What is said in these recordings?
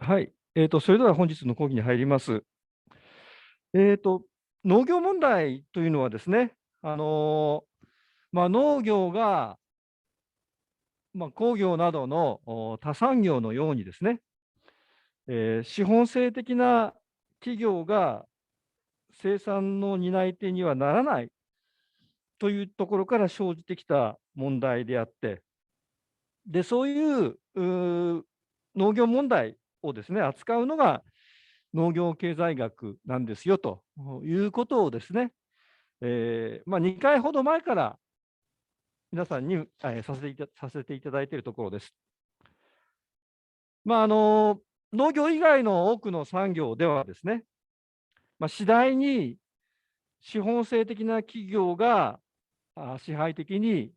はい。それでは本日の講義に入ります。えっと、農業問題というのはですね、農業が、工業などの他産業のようにですね、資本性的な企業が生産の担い手にはならないというところから生じてきた問題であって、で、そういう農業問題をですね、扱うのが農業経済学なんですよということをですね、2回ほど前から皆さんに、させていただいているところです。まあ、あの、農業以外の多くの産業ではですね、次第に資本性的な企業が支配的に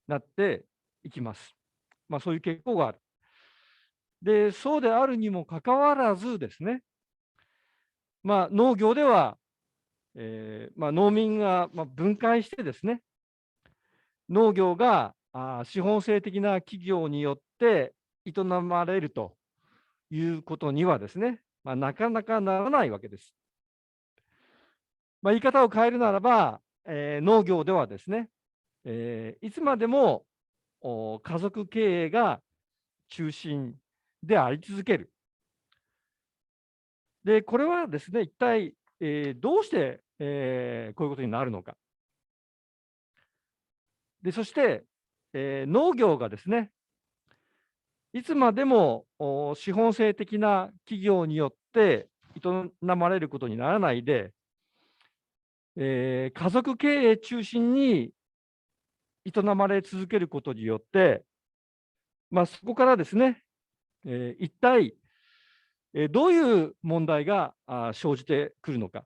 なっていきます。そういう傾向がある。で、そうであるにもかかわらずですね、農業では、農民が分解してですね、農業が資本性的な企業によって営まれるということにはですね、なかなかならないわけです。言い方を変えるならば、農業ではですね、いつまでも家族経営が中心であり続ける。で、これはですね、一体、どうして、こういうことになるのか。で、そして、農業がですね、いつまでも資本性的な企業によって営まれることにならないで、家族経営中心に営まれ続けることによって、そこからですね、一体、どういう問題が生じてくるのか。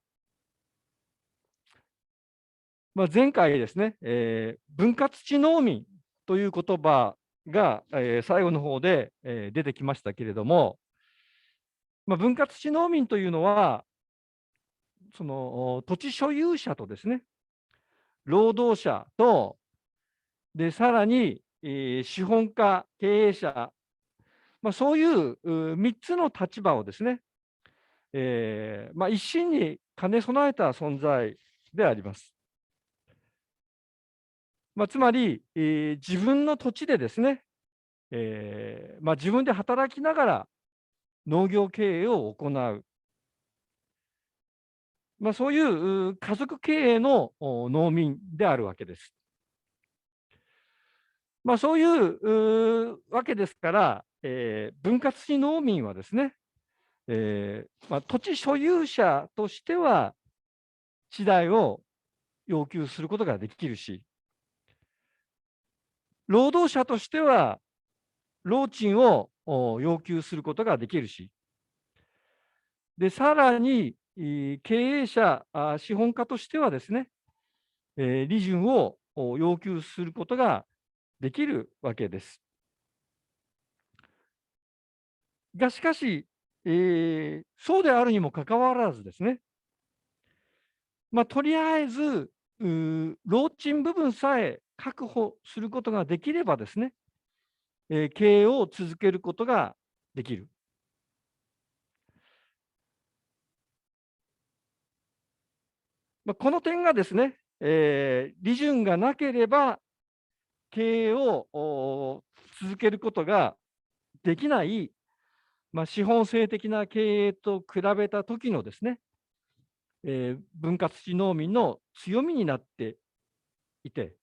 前回ですね、分割地農民という言葉が、最後の方で、出てきましたけれども、分割地農民というのは、その土地所有者とですね、労働者と、で、さらに、資本家、経営者、そういう3つの立場をですね、一身に兼ね備えた存在であります。つまり、自分の土地でですね、自分で働きながら農業経営を行う、そういう家族経営の農民であるわけです。そういうわけですから、分割地農民はですね、土地所有者としては地代を要求することができるし、労働者としては労賃を要求することができるし、で、さらに、経営者、資本家としてはですね、利潤を要求することができるわけです。が、しかし、そうであるにもかかわらずですね、とりあえず、労賃部分さえ確保することができればですね、経営を続けることができる。この点がですね、利潤がなければ経営を続けることができない、資本性的な経営と比べた時のですね、分割地農民の強みになっていて、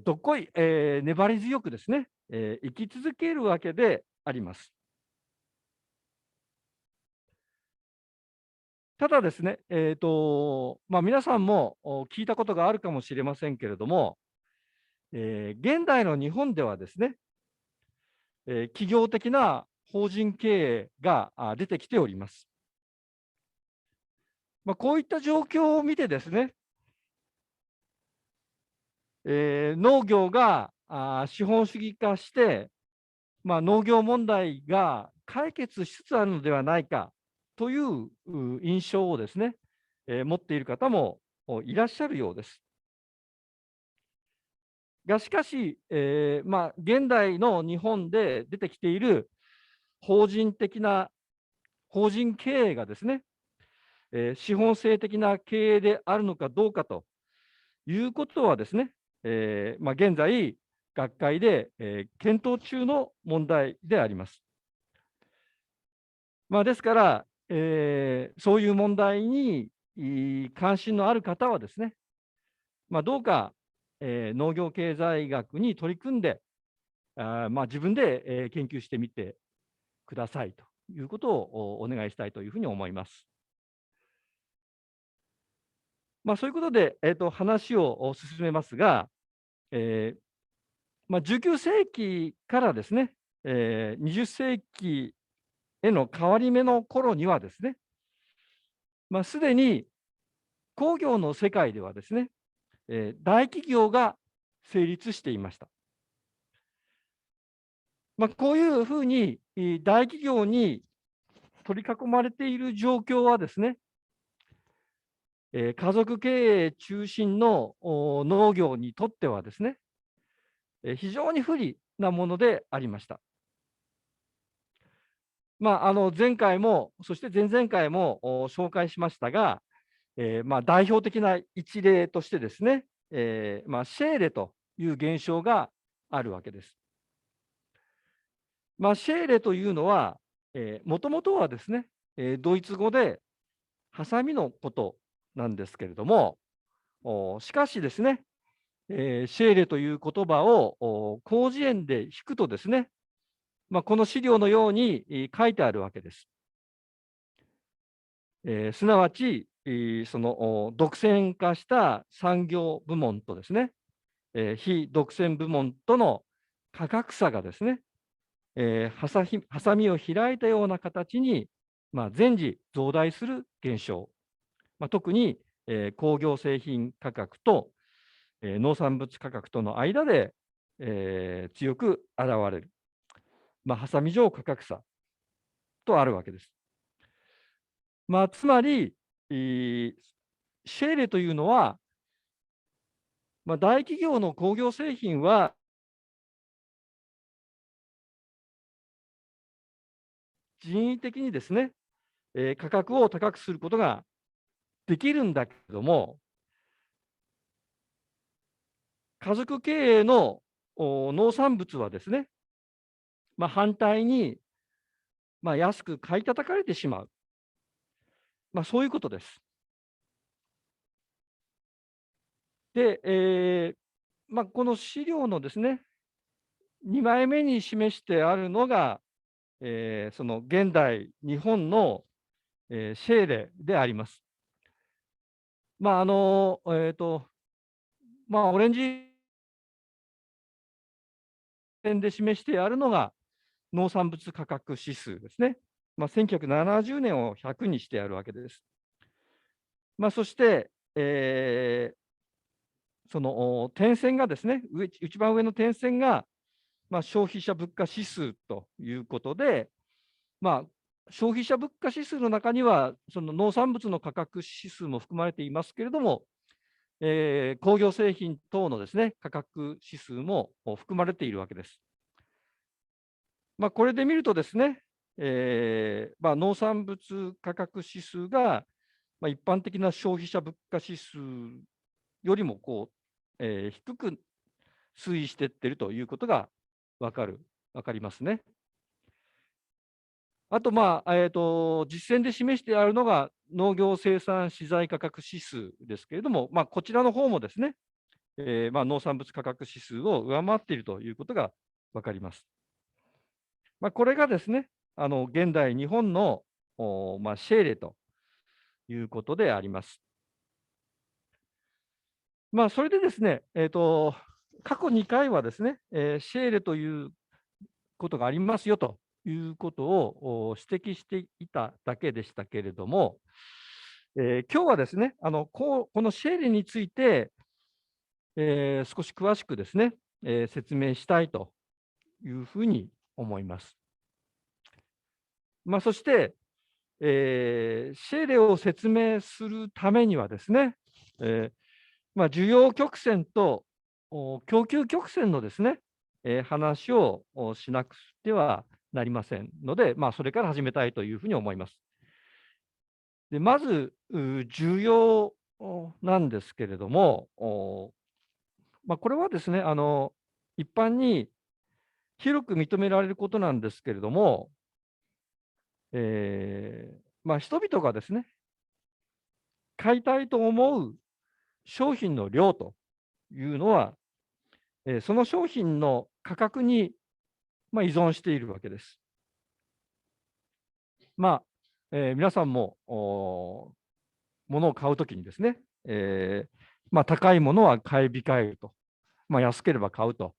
どっこい、粘り強くですね、生き続けるわけであります。ただですね、皆さんも聞いたことがあるかもしれませんけれども、現代の日本ではですね、企業的な法人経営が出てきております。こういった状況を見てですね、農業が資本主義化して、農業問題が解決しつつあるのではないかという印象をですね、持っている方もいらっしゃるようです。がしかし、現代の日本で出てきている法人的な法人経営がですね、資本性的な経営であるのかどうかということはですね、現在、学会で、検討中の問題であります。ですから、そういう問題に関心のある方はですね、どうか、農業経済学に取り組んで、自分で、研究してみてくださいということをお願いしたいというふうに思います。そういうことで、話を進めますが、え19世紀からですね、20世紀への変わり目の頃にはですね、すでに工業の世界ではですね、大企業が成立していました。こういうふうに大企業に取り囲まれている状況はですね、家族経営中心の農業にとってはですね、非常に不利なものでありました。前回も、そして前々回も紹介しましたが、代表的な一例としてですね、シェーレという現象があるわけです。シェーレというのは、もともとはですね、ドイツ語でハサミのことなんですけれども、しかしですね、シェーレという言葉を広辞苑で引くとですね、この資料のように書いてあるわけです。すなわち、その独占化した産業部門とですね、非独占部門との価格差がですね、ハサミを開いたような形に、全時増大する現象、特に、工業製品価格と、農産物価格との間で、強く現れる、ハサミ上価格差とあるわけです。つまり、シェーレというのは、大企業の工業製品は人為的にですね、価格を高くすることができるんだけれども、家族経営の農産物はですね、反対に、安く買い叩かれてしまう、そういうことです。で、この資料のですね、2枚目に示してあるのが、その現代日本の、シェーレであります。オレンジ線で示してあるのが農産物価格指数ですね。1970年を100にしてあるわけです。そして、その点線がですね、一番上の点線が、消費者物価指数ということで、消費者物価指数の中には、その農産物の価格指数も含まれていますけれども、工業製品等のですね、価格指数も含まれているわけです。これで見るとですね、農産物価格指数が、一般的な消費者物価指数よりも低く推移していっているということがわかりますね。あと、実践で示してあるのが農業生産資材価格指数ですけれども、こちらの方もですね、農産物価格指数を上回っているということがわかります。これがですね、現代日本のシェーレということであります。それでですね、過去2回はですね、シェーレということがありますよということを指摘していただけでしたけれども、今日はですね、このシェーレについて、少し詳しくですね、説明したいというふうに思います。そして、シェーレを説明するためにはですね、需要曲線と供給曲線のですね、話をしなくてはなりませんので、それから始めたいというふうに思います。でまず、重要なんですけれども、これはですね、一般に広く認められることなんですけれども、人々がですね、買いたいと思う商品の量というのは、その商品の価格に、依存しているわけです。皆さんも物を買うときにですね、高いものは買い控えると、安ければ買うと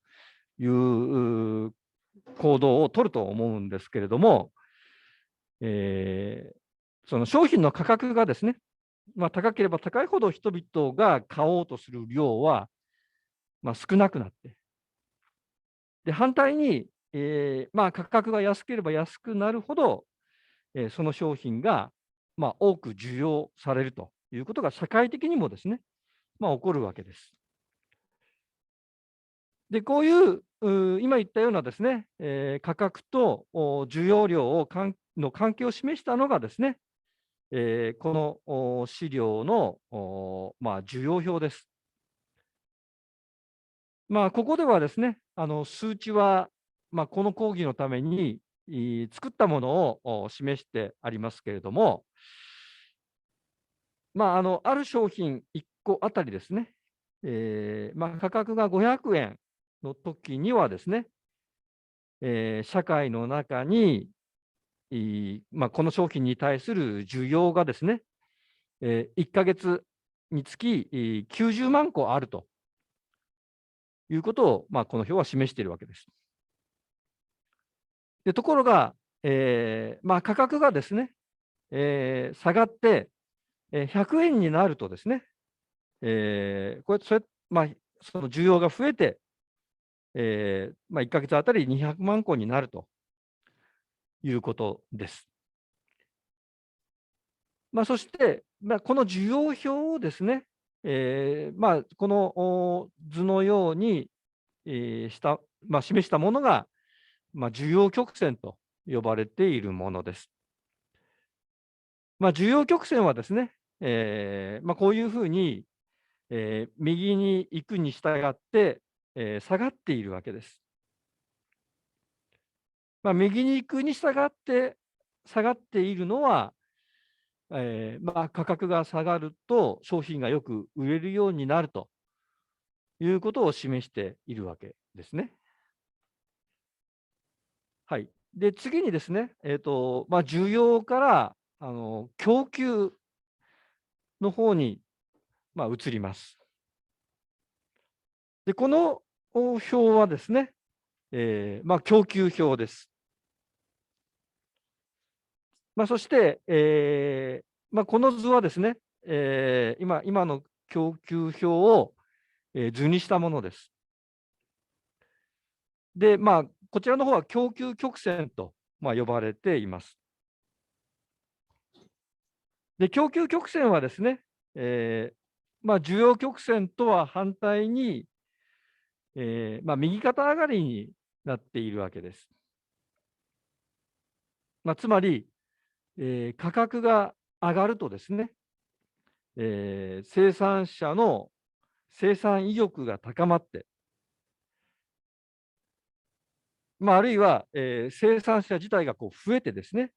いう行動を取ると思うんですけれども、その商品の価格がですね、高ければ高いほど人々が買おうとする量は、少なくなって、で反対に、価格が安ければ安くなるほど、その商品が、多く需要されるということが社会的にもですね、起こるわけです。で、こういう、今言ったようなですね、価格と需要量の関係を示したのがですね、この資料の需要表です。ここではですね、数値は、この講義のために作ったものを示してありますけれども、ある商品1個あたりですね、価格が500円の時にはですね、社会の中に、この商品に対する需要がですね、1ヶ月につき90万個あるということを、この表は示しているわけです。でところが、価格がですね、下がって、100円になるとですね、これそれその需要が増えて、1ヶ月あたり200万個になるということです。そして、この需要表をですね、この図のように、示したものが、需要曲線と呼ばれているものです。需要曲線はですね、こういうふうに、右に行くに従って、下がっているわけです。右に行くに従って下がっているのは、価格が下がると商品がよく売れるようになるということを示しているわけですね。はい。で、次にですね、需要から供給の方に移ります。で、この表はですね、供給表です。そして、この図はですね、今の供給表を、図にしたものです。で、こちらの方は供給曲線と、呼ばれています。で、供給曲線はですね、需要曲線とは反対に、右肩上がりになっているわけです。つまり、価格が上がるとですね、生産者の生産意欲が高まって、あるいは、生産者自体がこう増えてですね、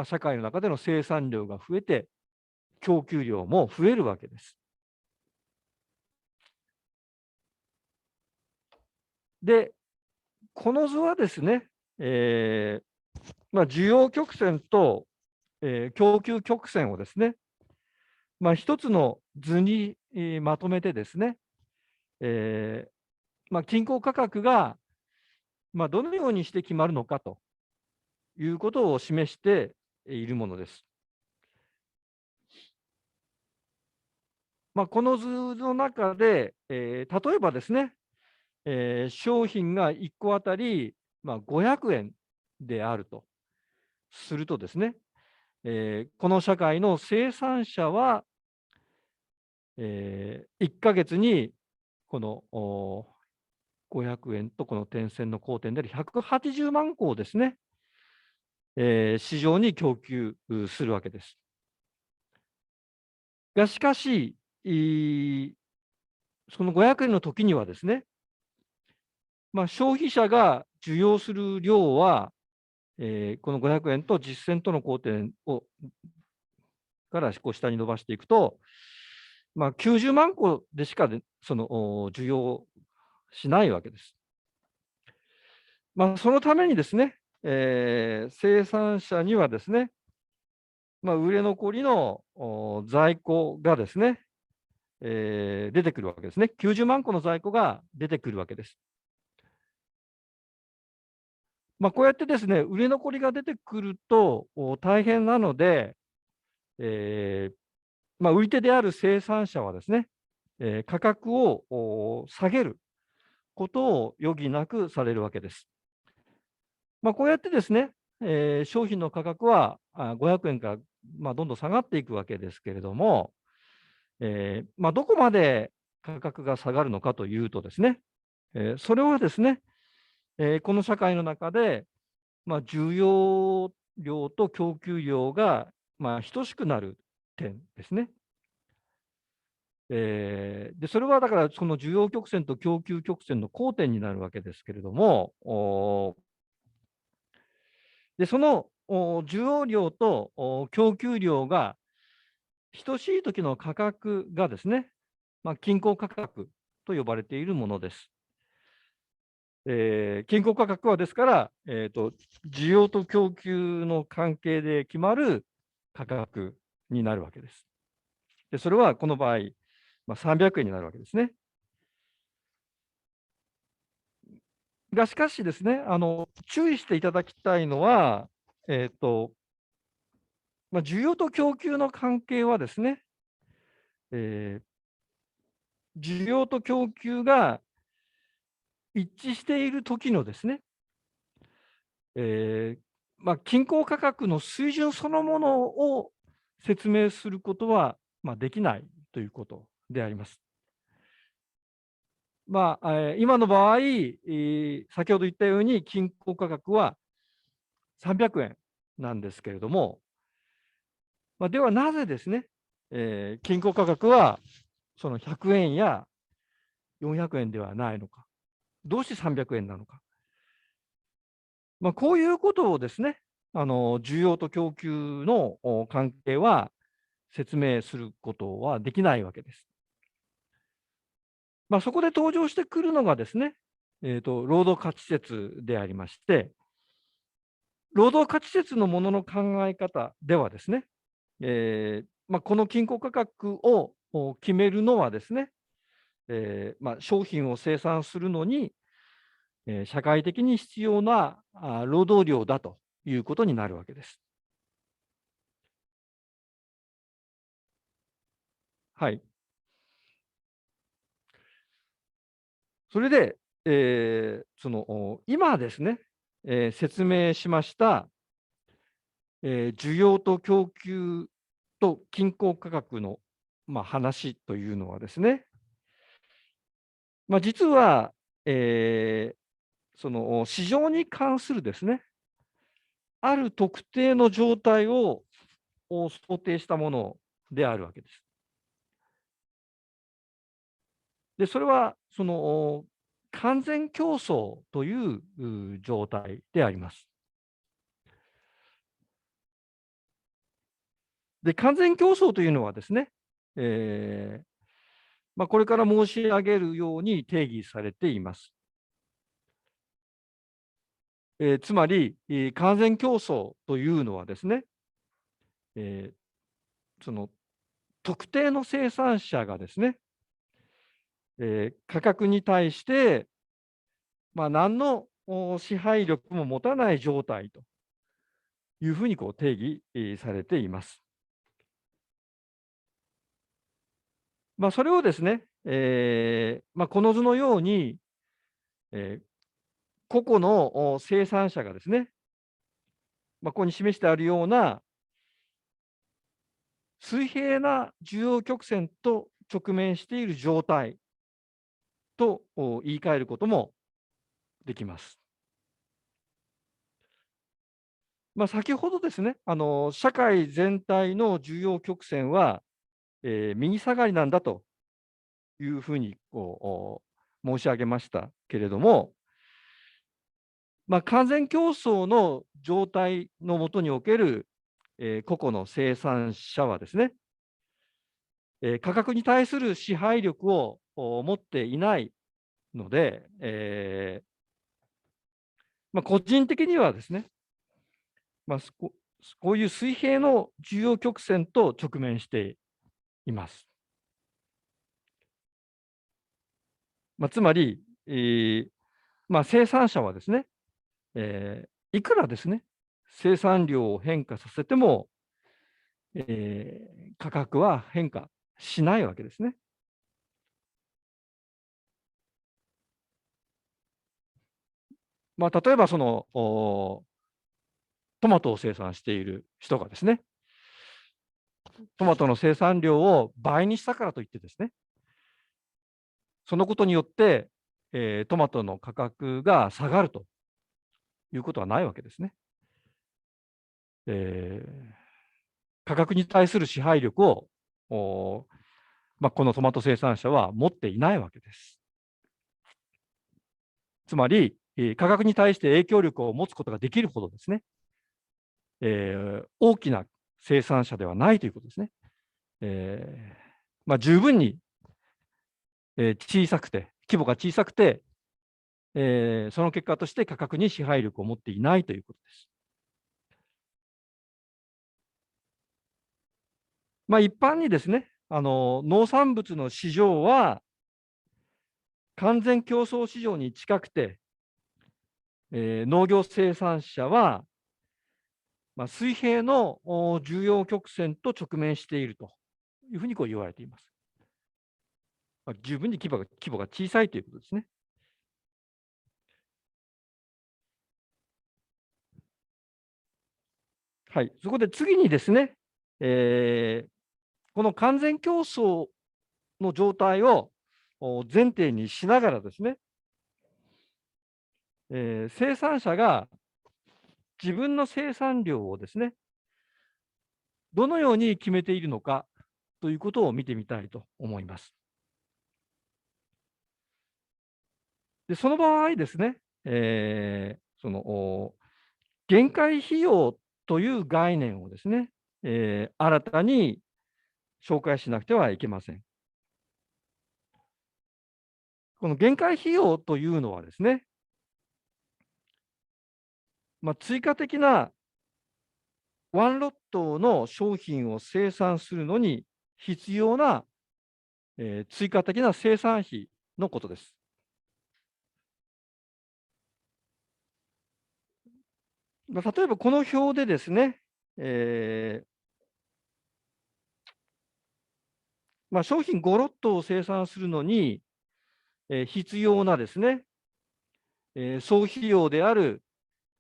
社会の中での生産量が増えて、供給量も増えるわけです。で、この図はですね、需要曲線と、供給曲線をですね、一つの図に、まとめてですね、均衡価格が、どのようにして決まるのかということを示しているものです。この図の中で、例えばですね、商品が1個あたり、500円であるとするとですね、この社会の生産者は、1ヶ月にこの500円とこの点線の交点である180万個をですね、市場に供給するわけです。がしかし、その500円の時にはですね、消費者が需要する量は、この500円と実線との交点から下に伸ばしていくと、90万個でしかその需要しないわけです。そのためにですね、生産者にはですね、売れ残りの在庫がですね、出てくるわけですね。90万個の在庫が出てくるわけです。こうやってですね、売れ残りが出てくると大変なので、売り手である生産者はですね、価格を下げることを余儀なくされるわけです。こうやってですね、商品の価格は500円からどんどん下がっていくわけですけれども、どこまで価格が下がるのかというとですね、それはですね、この社会の中で、需要量と供給量が等しくなる点ですね。で、それはだからその需要曲線と供給曲線の交点になるわけですけれども、で、その需要量と供給量が等しい時の価格がですね、均衡価格と呼ばれているものです。均衡価格はですから、需要と供給の関係で決まる価格になるわけです。で、それはこの場合、300円になるわけですね。がしかしですね、注意していただきたいのは、需要と供給の関係はですね、え需要と供給が一致している時のですね、均衡価格の水準そのものを説明することは、できないということであります。今の場合、先ほど言ったように均衡価格は300円なんですけれども、ではなぜですね、均衡価格はその100円や400円ではないのか、どうして300円なのか。こういうことをですね、需要と供給の関係は説明することはできないわけです。そこで登場してくるのがですね、労働価値説でありまして、労働価値説のものの考え方ではですね、この均衡価格を決めるのはですね、商品を生産するのに、社会的に必要な労働量だということになるわけです。はい。それで、今ですね、説明しました、需要と供給と均衡価格の、話というのはですね、実は、その市場に関するですね、ある特定の状態を想定したものであるわけです。で、それは完全競争という状態であります。で、完全競争というのはですね、これから申し上げるように定義されています。つまり、完全競争というのはですね、えその特定の生産者がですね、価格に対して、何の支配力も持たない状態というふうに定義されています。それをですね、この図のように、えー個々の生産者がですね、ここに示してあるような水平な需要曲線と直面している状態と言い換えることもできます。先ほどですね、社会全体の需要曲線は、右下がりなんだというふうに申し上げましたけれども、完全競争の状態のもとにおける、個々の生産者はですね、価格に対する支配力を持っていないので、個人的にはですね、こういう水平の需要曲線と直面しています。つまり、生産者はですね、いくらですね、生産量を変化させても、価格は変化しないわけですね。例えばトマトを生産している人がですね、トマトの生産量を倍にしたからといってですね、そのことによって、トマトの価格が下がるということはないわけですね。えー価格に対する支配力を、このトマト生産者は持っていないわけです。つまり、価格に対して影響力を持つことができるほどですね、大きな生産者ではないということですね。十分に、小さくて、規模が小さくて、その結果として価格に支配力を持っていないということです。一般にですね、農産物の市場は完全競争市場に近くて、農業生産者は、水平の重要曲線と直面しているというふうに言われています。十分に規模が小さいということですね。はい、そこで次にですね、この完全競争の状態を前提にしながらですね、生産者が自分の生産量をですね、どのように決めているのかということを見てみたいと思います。で、その場合ですね、限界費用という概念をですね、新たに紹介しなくてはいけません。この限界費用というのはですね、追加的なワンロットの商品を生産するのに必要な、追加的な生産費のことです。例えばこの表でですね、商品5ロットを生産するのに、必要なですね、総費用である、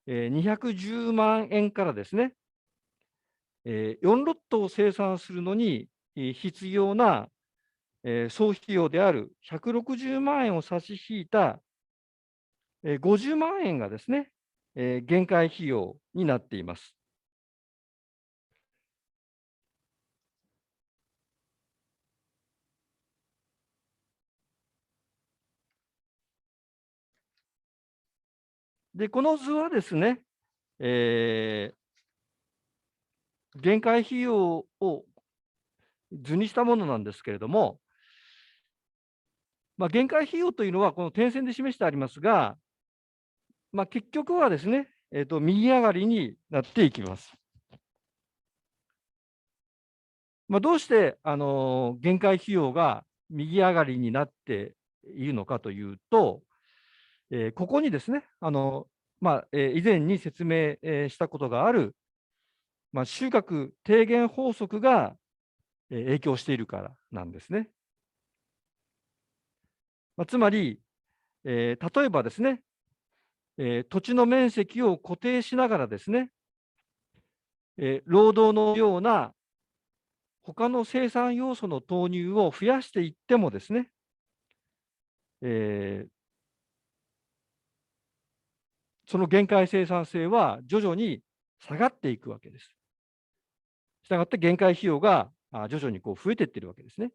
210万円からですね、4ロットを生産するのに必要な、総費用である160万円を差し引いた、50万円がですね、限界費用になっています。で、この図はですね、限界費用を図にしたものなんですけれども、限界費用というのはこの点線で示してありますが、結局はですね、右上がりになっていきます。どうして、限界費用が右上がりになっているのかというと、ここにですね、以前に説明、したことがある、収穫低減法則が、影響しているからなんですね。つまり、例えばですね、土地の面積を固定しながらですね、労働のような他の生産要素の投入を増やしていってもですね、えーその限界生産性は徐々に下がっていくわけです。したがって限界費用が徐々にこう増えていってるわけですね。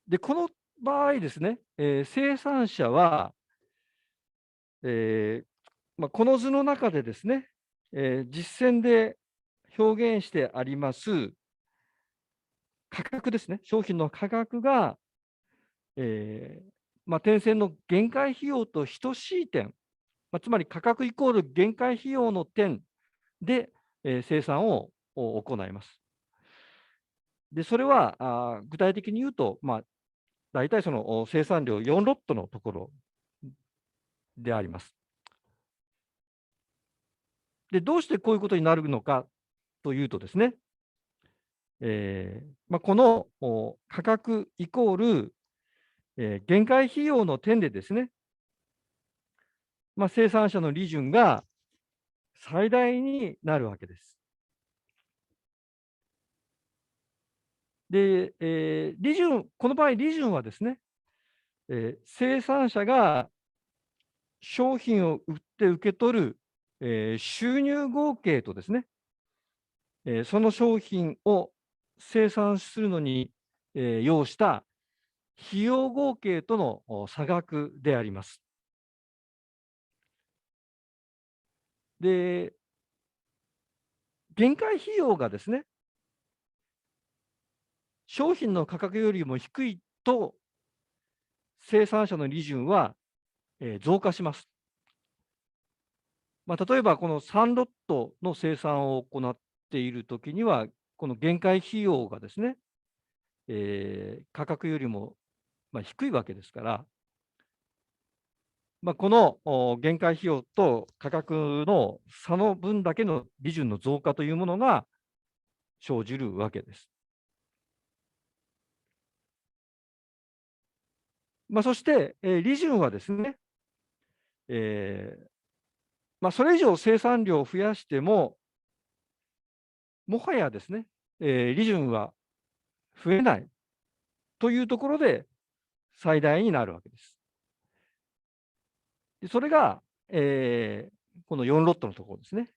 で、この場合ですね、生産者は、えこの図の中でですね、実践で表現してあります価格ですね、商品の価格が、点線の限界費用と等しい点、つまり価格イコール限界費用の点で、生産を行います。で、それは具体的に言うと、大体その生産量4ロットのところであります。で、どうしてこういうことになるのかというとですね、この価格イコール、限界費用の点でですね、生産者の利潤が最大になるわけです。で、この場合、利潤はですね、生産者が商品を売って受け取る、収入合計とですね、その商品を生産するのに、要した費用合計との差額であります。で、限界費用がですね、商品の価格よりも低いと、生産者の利潤は、増加します。例えばこの3ロットの生産を行っているときには、この限界費用がですね、価格よりも低いわけですから、この限界費用と価格の差の分だけの利潤の増加というものが生じるわけです。そして、利潤はですね、えそれ以上生産量を増やしても、もはやですね、利潤は増えないというところで最大になるわけです。で、それが、この4ロットのところですね。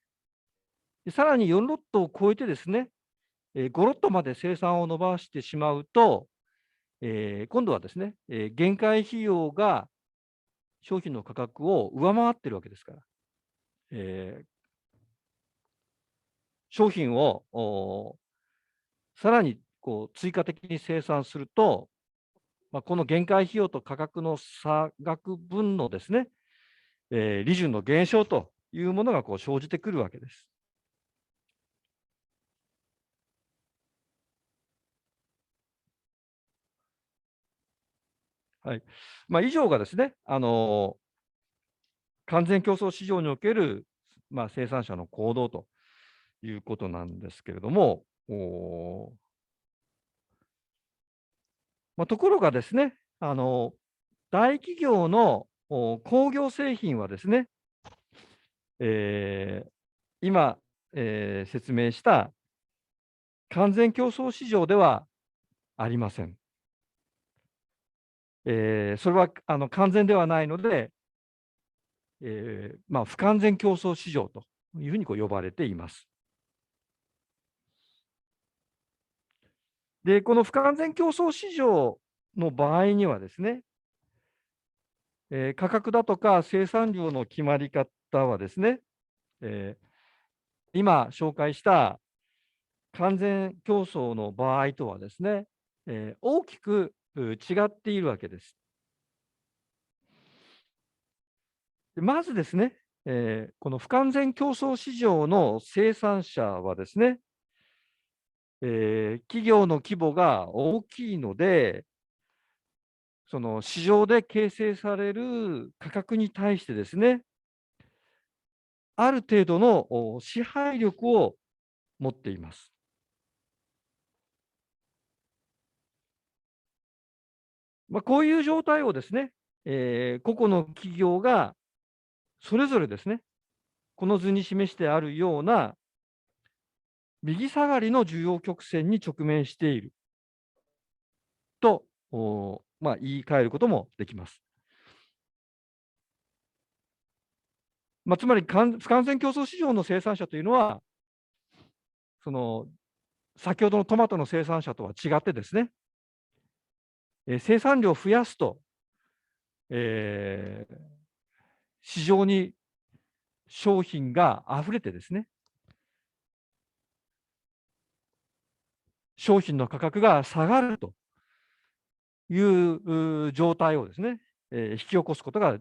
で、さらに4ロットを超えてですね、5ロットまで生産を伸ばしてしまうと、今度はですね、限界費用が商品の価格を上回っているわけですから、えー商品をさらにこう追加的に生産すると、この限界費用と価格の差額分のですね、利潤の減少というものがこう生じてくるわけです。はい。以上がですね、完全競争市場における、生産者の行動ということなんですけれども、ところがですね、大企業の工業製品はですね、えー今、説明した完全競争市場ではありません。それは完全ではないので、不完全競争市場というふうにこう呼ばれています。で、この不完全競争市場の場合にはですね、価格だとか生産量の決まり方はですね、え今紹介した完全競争の場合とはですね、大きく違っているわけです。でまずですね、この不完全競争市場の生産者はですね、企業の規模が大きいので、その市場で形成される価格に対してですね、ある程度の支配力を持っています。こういう状態をですね、個々の企業がそれぞれですね、この図に示してあるような右下がりの需要曲線に直面している。と、言い換えることもできます。つまり不完全競争市場の生産者というのは、その先ほどのトマトの生産者とは違ってですね、生産量を増やすと、えー市場に商品が溢れてですね、商品の価格が下がるという状態をですね、引き起こすことが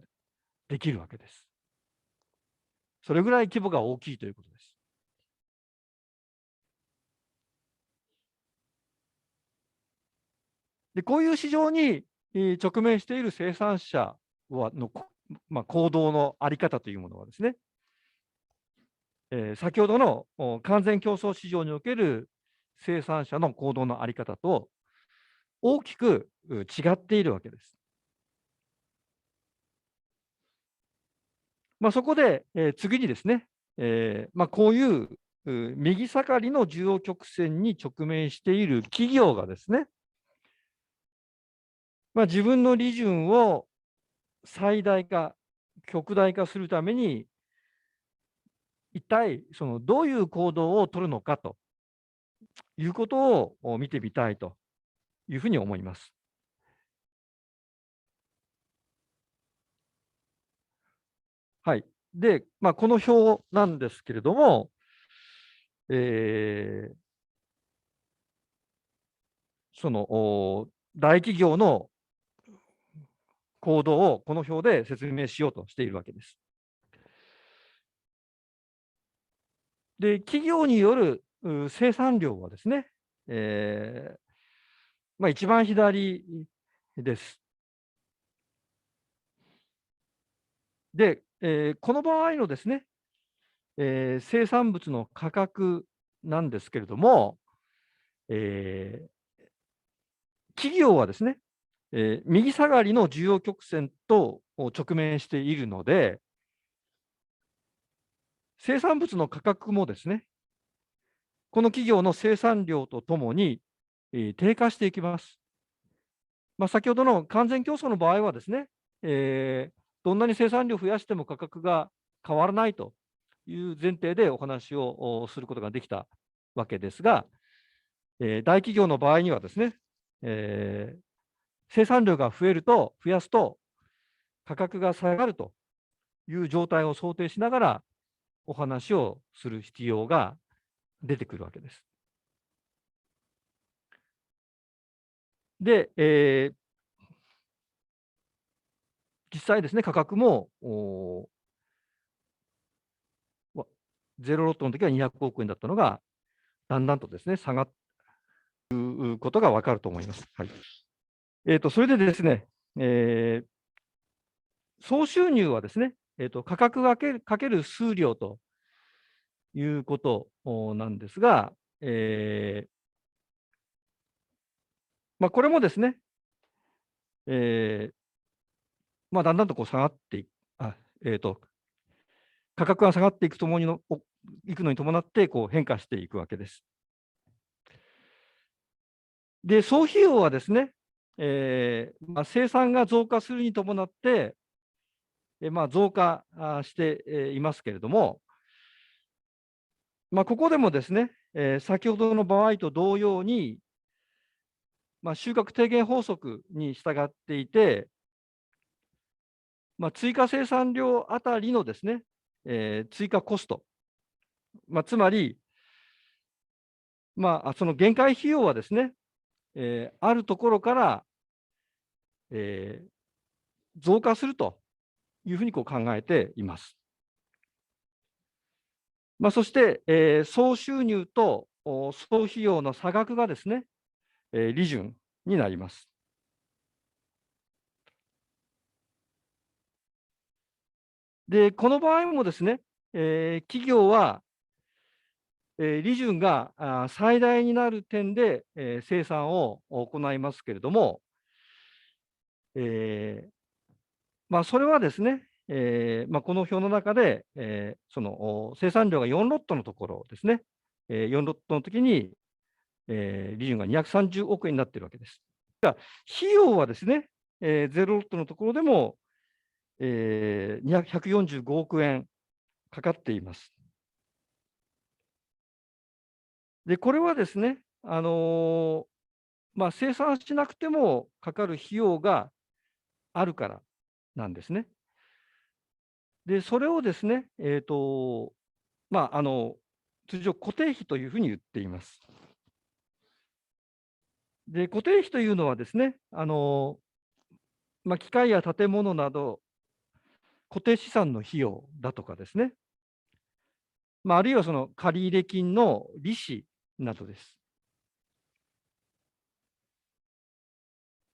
できるわけです。それぐらい規模が大きいということです。で、こういう市場に直面している生産者の行動のあり方というものはですね、先ほどの完全競争市場における生産者の行動のあり方と大きく違っているわけです。そこで、次にですね、こういう右下がりの需要曲線に直面している企業がですね、自分の利潤を最大化、極大化するために、一体そのどういう行動を取るのかということを見てみたいというふうに思います。はい。で、この表なんですけれども、えー大企業の行動をこの表で説明しようとしているわけです。で、企業による生産量はですね、一番左です。で、この場合のですね、生産物の価格なんですけれども、え企業はですね、右下がりの需要曲線と直面しているので、生産物の価格もですね、この企業の生産量とともに、低下していきます。先ほどの完全競争の場合はですね、どんなに生産量を増やしても価格が変わらないという前提でお話をすることができたわけですが、大企業の場合にはですね、生産量が増やすと価格が下がるという状態を想定しながらお話をする必要が出てくるわけです。で、実際ですね、価格もゼロロットの時は200億円だったのが、だんだんとですね、下がっていくことがわかると思います。はい。それでですね、総収入はですね、価格かける数量ということなんですが、これもですね、えだんだんとこう下がっていく、価格が下がっていくともにいくのに伴ってこう変化していくわけです。で、総費用はですね、生産が増加するに伴って、増加していますけれども、ここでもですね、先ほどの場合と同様に、収穫低減法則に従っていて、追加生産量あたりのですね、追加コスト、つまり、その限界費用はですね、あるところから、え増加するというふうにこう考えています。そして、総収入と総費用の差額がですね、利潤になります。で、この場合もですね、企業は、利潤が最大になる点で、生産を行いますけれども、えそれはですね、この表の中で、その生産量が4ロットのところですね、4ロットの時に、利潤が230億円になっているわけです。費用はですね、ゼロロットのところでも、145億円かかっています。で、これはですね、生産しなくてもかかる費用があるからなんですね。で、それをですね、まあ、あの、通常固定費というふうに言っています。で、固定費というのはですね、機械や建物など固定資産の費用だとかですね、あるいはその借入金の利子などです。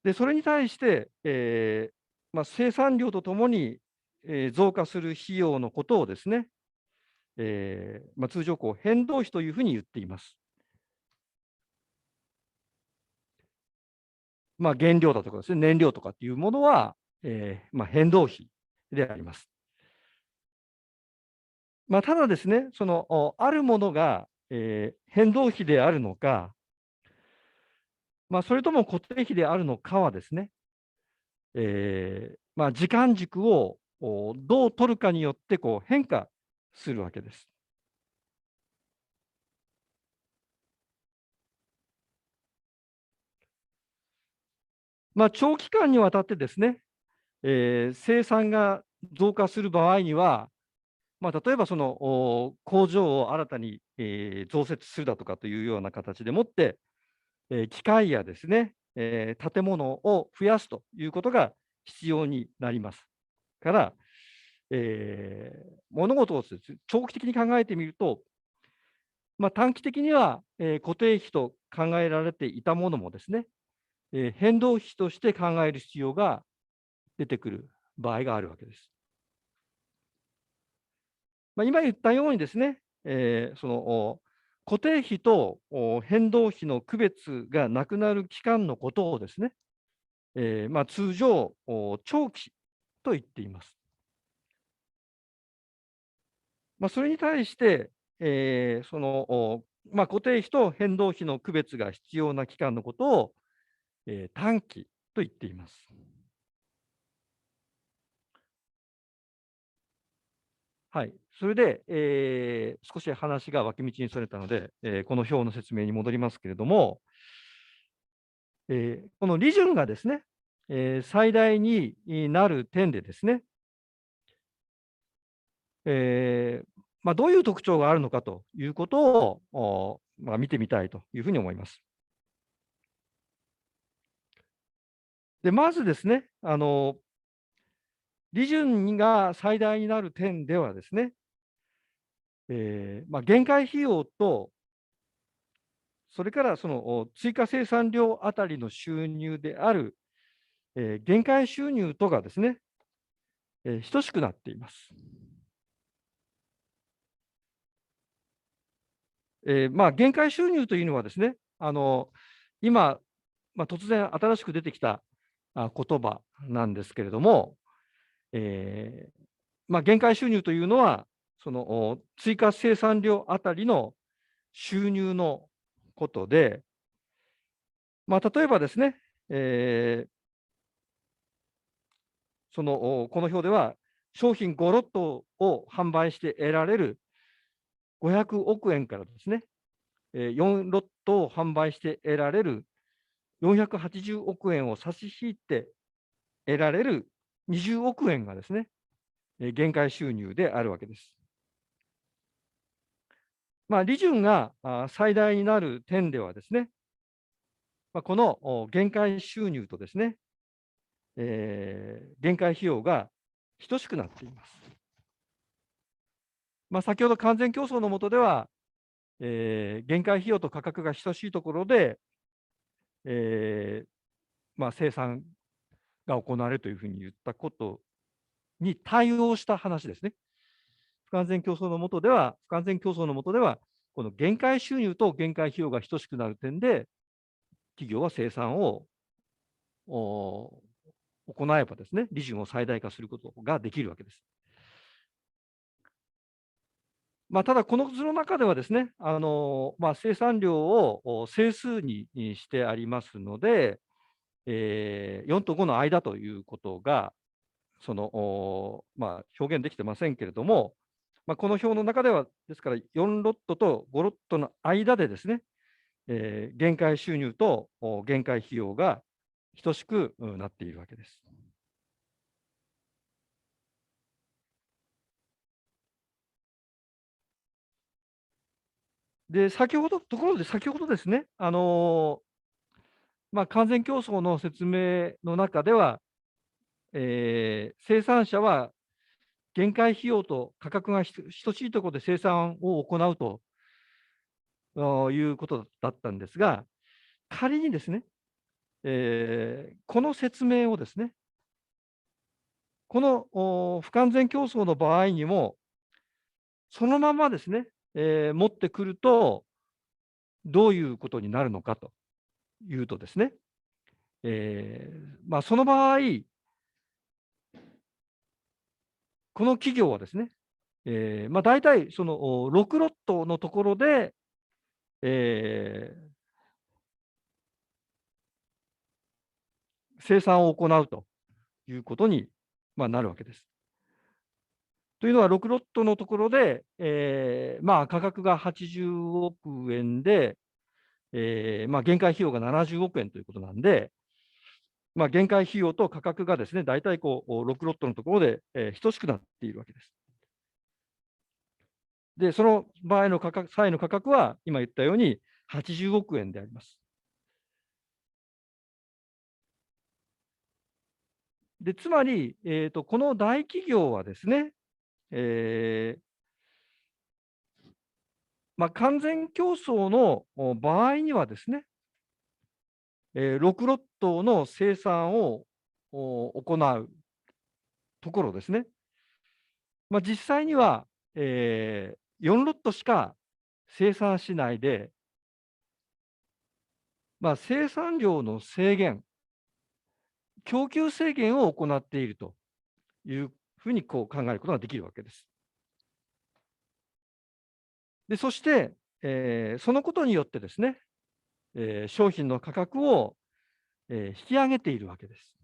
で、それに対して、生産量とともに、増加する費用のことをですね、通常変動費というふうに言っています。原料だとかですね、燃料とかっていうものは、変動費であります。ただですね、あるものが、変動費であるのか、それとも固定費であるのかはですね、時間軸をどう取るかによって変化するわけです。長期間にわたってですね、生産が増加する場合には、例えば工場を新たに、増設するだとかというような形でもって、機械やですね、建物を増やすということが必要になりますから、物事を長期的に考えてみると、短期的には、固定費と考えられていたものもですね、変動費として考える必要が出てくる場合があるわけです。今言ったようにですね、固定費と変動費の区別がなくなる期間のことをですね、通常、長期と言っています。それに対して、固定費と変動費の区別が必要な期間のことを、短期と言っています。はい。それで、少し話が脇道にそれたので、この表の説明に戻りますけれども、この利潤がですね、最大になる点でですね、どういう特徴があるのかということを、見てみたいというふうに思います。で、まずですね、利潤が最大になる点ではですね、限界費用と、それから追加生産量あたりの収入である、限界収入とがですね、等しくなっています。限界収入というのはですね、今、突然新しく出てきた言葉なんですけれども、限界収入というのは、追加生産量あたりの収入のことで、例えばですね、この表では、商品5ロットを販売して得られる500億円からですね、4ロットを販売して得られる480億円を差し引いて得られる20億円がですね、限界収入であるわけです。利潤が最大になる点ではですね、この限界収入とですね、限界費用が等しくなっています。先ほど完全競争の下では、限界費用と価格が等しいところで、生産が行われるというふうに言ったことに対応した話ですね。不完全競争の下では、この限界収入と限界費用が等しくなる点で、企業は生産を行えばですね、利潤を最大化することができるわけです。ただ、この図の中ではですね、生産量を整数にしてありますので、4と5の間ということが、表現できてませんけれども、この表の中では、ですから4ロットと5ロットの間でですね、限界収入と限界費用が等しくなっているわけです。で、ところで先ほどですね、完全競争の説明の中では、生産者は限界費用と価格が等しいところで生産を行うということだったんですが、仮にですね、この説明をですね、この不完全競争の場合にも、そのままですね、持ってくると、どういうことになるのかというとですね、その場合、この企業はですね、大体その6ロットのところで、生産を行うということに、なるわけです。というのは、6ロットのところで、価格が80億円で、限界費用が70億円ということなんで、限界費用と価格がですね、大体6ロットのところで、等しくなっているわけです。で、その場合の際の価格は、今言ったように80億円であります。で、つまり、この大企業はですね、完全競争の場合にはですね、6ロットの生産を行うところですね。実際には、4ロットしか生産しないで、生産量の制限、供給制限を行っているというふうに考えることができるわけです。で、そして、そのことによってですね、商品の価格を、引き上げているわけです。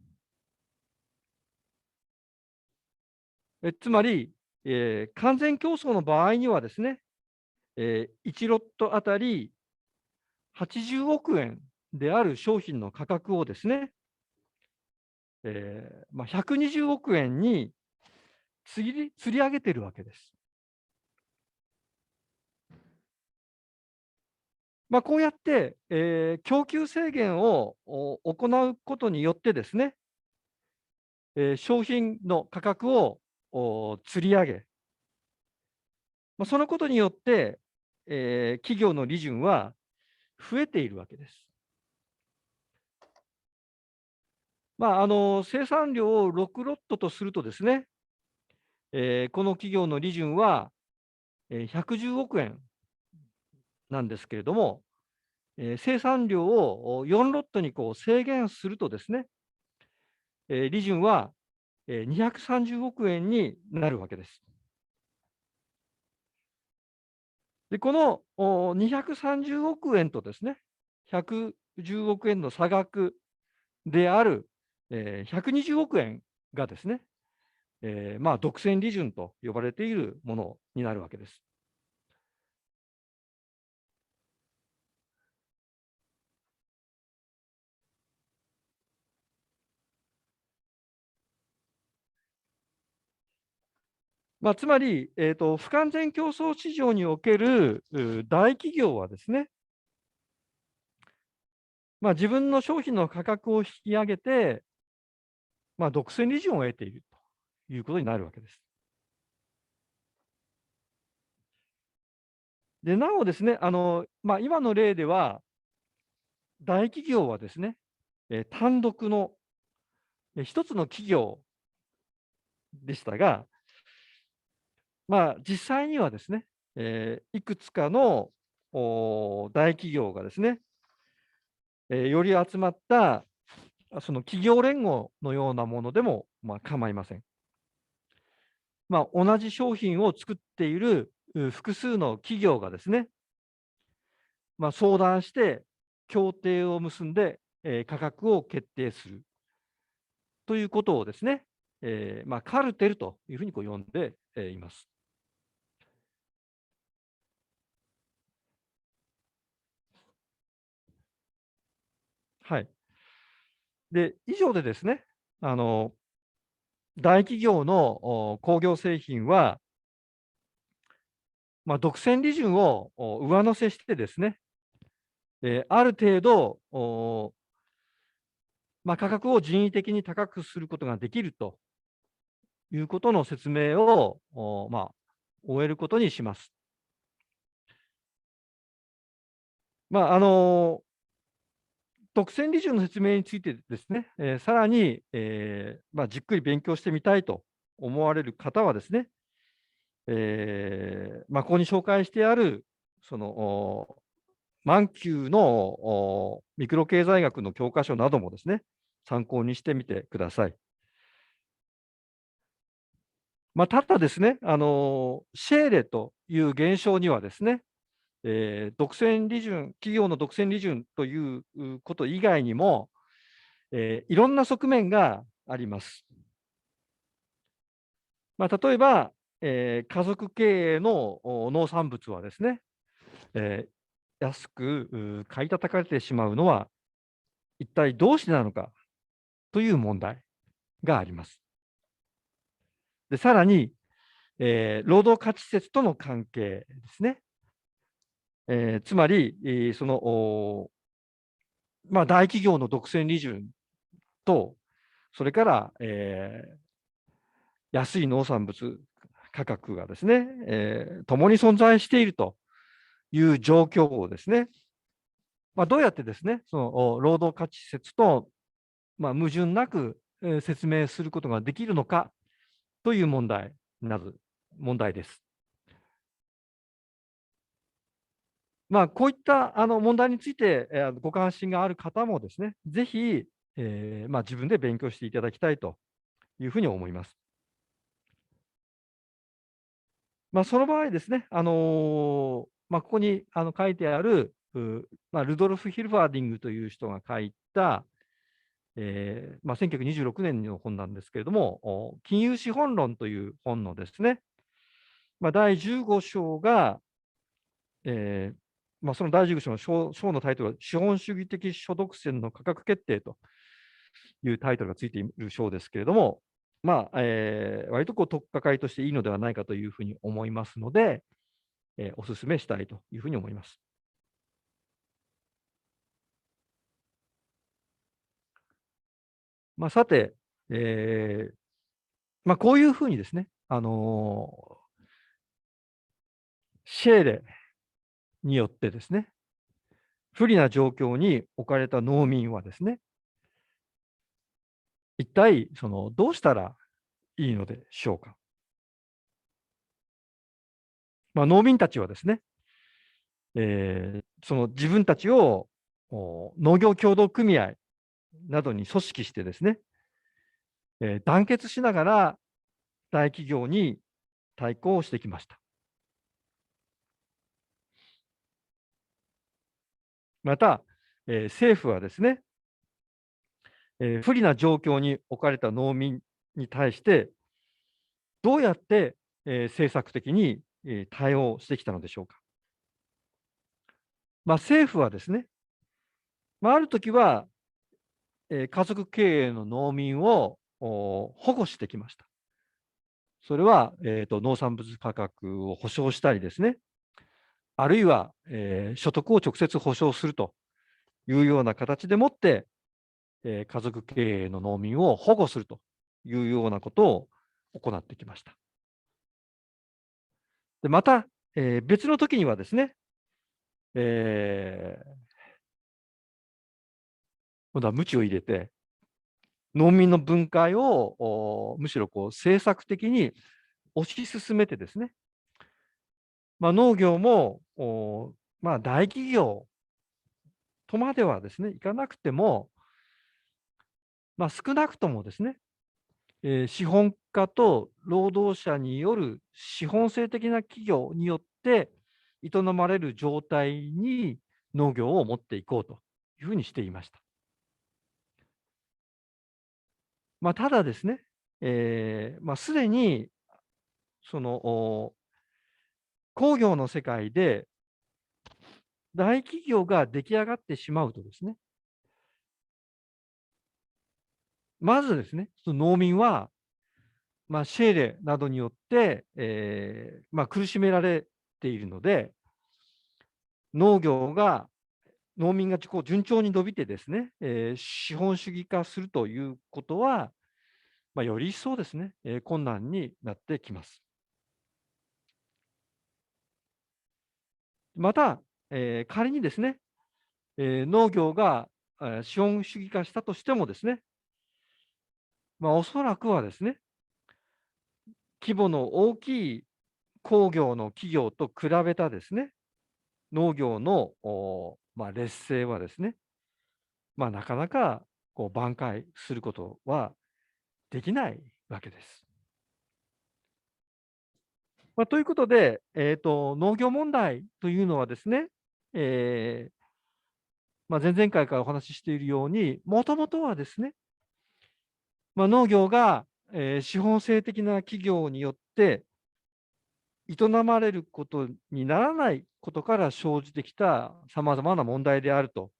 つまり、完全競争の場合にはですね、1ロットあたり80億円である商品の価格をですね、120億円に釣り上げているわけです。こうやって、供給制限を行うことによってですね、商品の価格を釣り上げ、そのことによって、企業の利潤は増えているわけです。生産量を6ロットとするとですね、この企業の利潤は、110億円なんですけれども、生産量を4ロットに制限するとですね、利潤は、230億円になるわけです。で、この230億円とですね、110億円の差額である、120億円がですね、独占利潤と呼ばれているものになるわけです。つまり、不完全競争市場における大企業はですね、自分の商品の価格を引き上げて、独占利潤を得ているということになるわけです。で、なおですね、今の例では、大企業はですね、単独の一つの企業でしたが、実際にはですね、いくつかの大企業がですね、より集まったその企業連合のようなものでも構いません。同じ商品を作っている複数の企業がですね、相談して協定を結んで、価格を決定するということをですね、カルテルというふうに呼んでいます。はい。で、以上でですね、大企業の工業製品は、独占利潤を上乗せしてですね、ある程度、価格を人為的に高くすることができるということの説明を、終えることにします。まあ、あの、独占利潤の説明についてですね、さらに、じっくり勉強してみたいと思われる方はですね、ここに紹介してある、その、満級のミクロ経済学の教科書などもですね、参考にしてみてください。ただですね、シェーレという現象にはですね、独占利潤、企業の独占利潤ということ以外にも、いろんな側面があります。例えば、家族経営の農産物はですね、安く買い叩かれてしまうのは一体どうしてなのかという問題があります。で、さらに、労働価値説との関係ですね。つまり、大企業の独占利潤と、それから、安い農産物価格がですね、共に存在しているという状況をですね、どうやってですね、その労働価値説と、矛盾なく、説明することができるのかという問題です。こういった問題について、ご関心がある方もですね、ぜひ、自分で勉強していただきたいというふうに思います。その場合ですね、ここに書いてある、ルドルフ・ヒルファーディングという人が書いた、1926年の本なんですけれども、金融資本論という本のですね、第15章が、その第15章の章のタイトルは、資本主義的所得権の価格決定というタイトルがついている章ですけれども、割と取っかかりとしていいのではないかというふうに思いますので、お勧めしたいというふうに思います。さて、こういうふうにですね、シェーレによってですね、不利な状況に置かれた農民はですね、一体どうしたらいいのでしょうか。農民たちはですね、その自分たちを農業協同組合などに組織してですね、団結しながら大企業に対抗してきました。また、政府はですね、不利な状況に置かれた農民に対して、どうやって、政策的に、対応してきたのでしょうか。政府はですね、ある時は、家族経営の農民を保護してきました。それは、農産物価格を保証したりですね、あるいは、所得を直接保証するというような形でもって、家族経営の農民を保護するというようなことを行ってきました。で、また、別の時にはですね、えー今度は鞭を入れて、農民の分解をむしろ政策的に推し進めてですね、農業も大企業とまではですね、いかなくても、少なくともですね、資本家と労働者による資本性的な企業によって営まれる状態に農業を持っていこうというふうにしていました。ただですね、すでに工業の世界で大企業が出来上がってしまうとですね、まずですね、その農民は、シェーレなどによって、苦しめられているので、農業が農民が順調に伸びてですね、資本主義化するということは、より一層ですね、困難になってきます。また、仮にですね、農業が、資本主義化したとしてもですね、おそらくはですね、規模の大きい工業の企業と比べたですね、農業の劣勢はですね、なかなか挽回することはできないわけです。ということで、農業問題というのはですね、え前々回からお話ししているように、もともとはですね、農業が、資本制的な企業によって営まれることにならないことから生じてきたさまざまな問題であると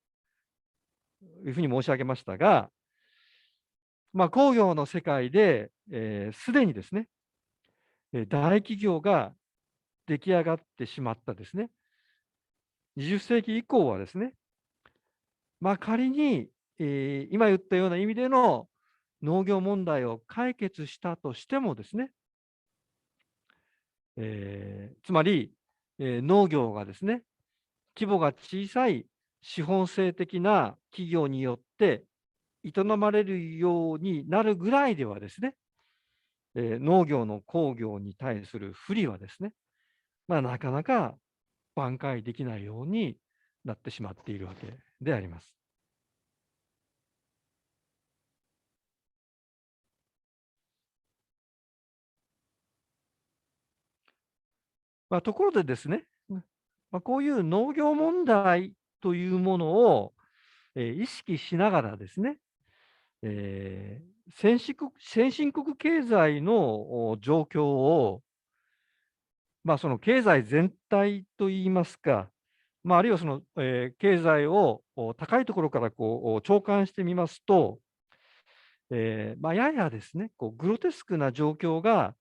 いうふうに申し上げましたが、工業の世界で、すでにですね、大企業が出来上がってしまったですね、20世紀以降はですね、仮に、今言ったような意味での農業問題を解決したとしてもですね、つまり、農業がですね、規模が小さい資本制的な企業によって営まれるようになるぐらいではですね、農業の工業に対する不利はですね、なかなか挽回できないようになってしまっているわけであります。ところでですね、こういう農業問題というものを、意識しながらですね、先進国経済の状況を、その経済全体といいますか、あるいは経済を高いところから長官してみますと、ややですね、グロテスクな状況が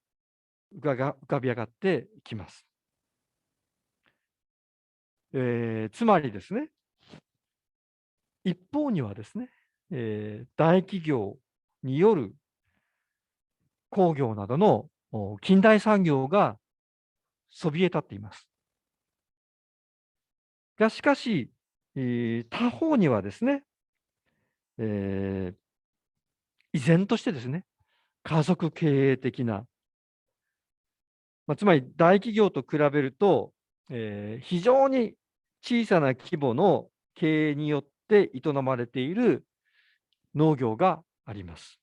浮かび上がってきます。つまりですね、一方にはですね、大企業による工業などの近代産業がそびえ立っています。がしかし、他方にはですね、え依然としてですね、家族経営的な、つまり大企業と比べると、非常に小さな規模の経営によって営まれている農業があります。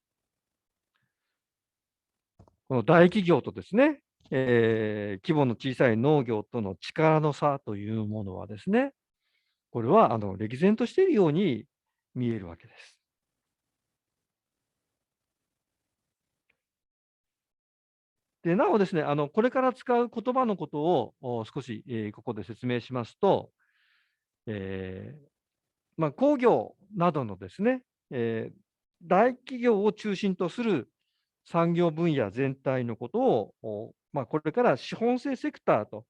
この大企業とですね、規模の小さい農業との力の差というものはですね、これは歴然としているように見えるわけです。で、なおですね、これから使う言葉のことを少し、ここで説明しますと、え工業などのですね、大企業を中心とする産業分野全体のことを、これから資本性セクターと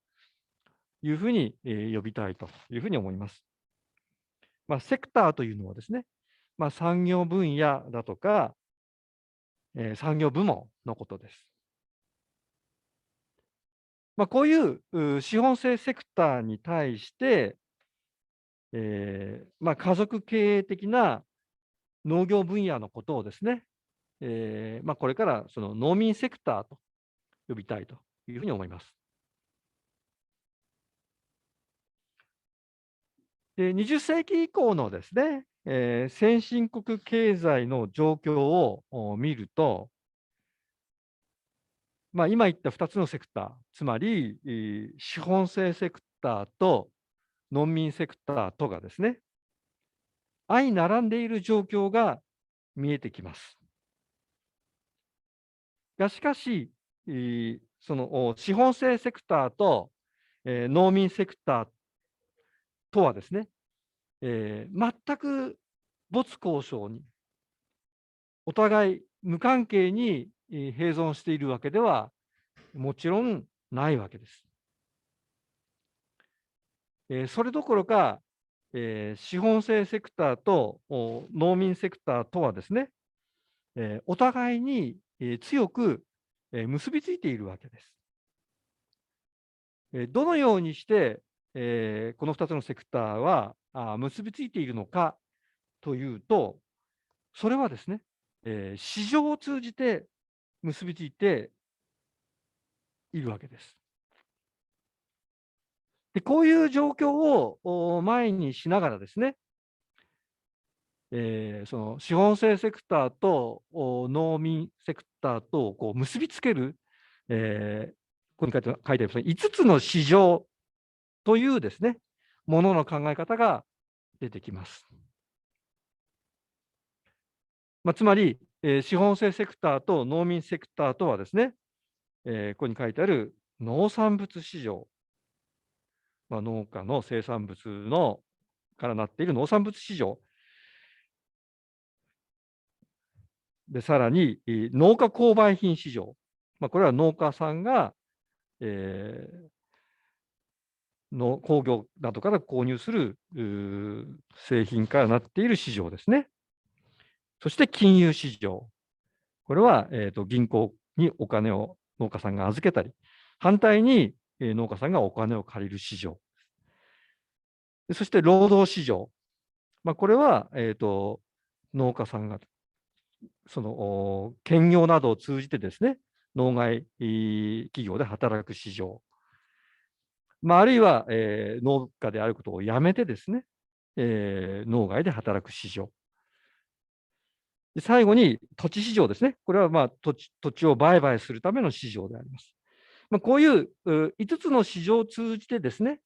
いうふうに、呼びたいというふうに思います。セクターというのはですね、産業分野だとか、産業部門のことです。こういう資本性セクターに対して、家族経営的な農業分野のことをですね、これからその農民セクターと呼びたいというふうに思います。で、20世紀以降のですね、先進国経済の状況を見ると、今言った2つのセクター、つまり、資本性セクターと農民セクターとがですね、相並んでいる状況が見えてきます。しかし、その資本性セクターと、農民セクターとはですね、全く没交渉に、お互い無関係に併存しているわけではもちろんないわけです。それどころか、資本性セクターと農民セクターとはですね、お互いに強く結びついているわけです。どのようにして、この2つのセクターは結びついているのかというと、それはですね、市場を通じて結びついているわけです。で、こういう状況を前にしながらですね、その資本性セクターと農民セクターとこう結びつける、ここに書いてある5つの市場というですね、ものの考え方が出てきます。つまり、資本性セクターと農民セクターとはですね、ここに書いてある農産物市場、農家の生産物のからなっている農産物市場で、さらに農家購買品市場、これは農家さんが、の工業などから購入する製品からなっている市場ですね。そして金融市場。これは、銀行にお金を農家さんが預けたり、反対に、農家さんがお金を借りる市場。そして労働市場。これは、農家さんがその兼業などを通じてですね、農外企業で働く市場。あるいは、農家であることをやめてですね、農外で働く市場。で最後に土地市場ですね。これは土地を売買するための市場であります。こういう5つの市場を通じてですね、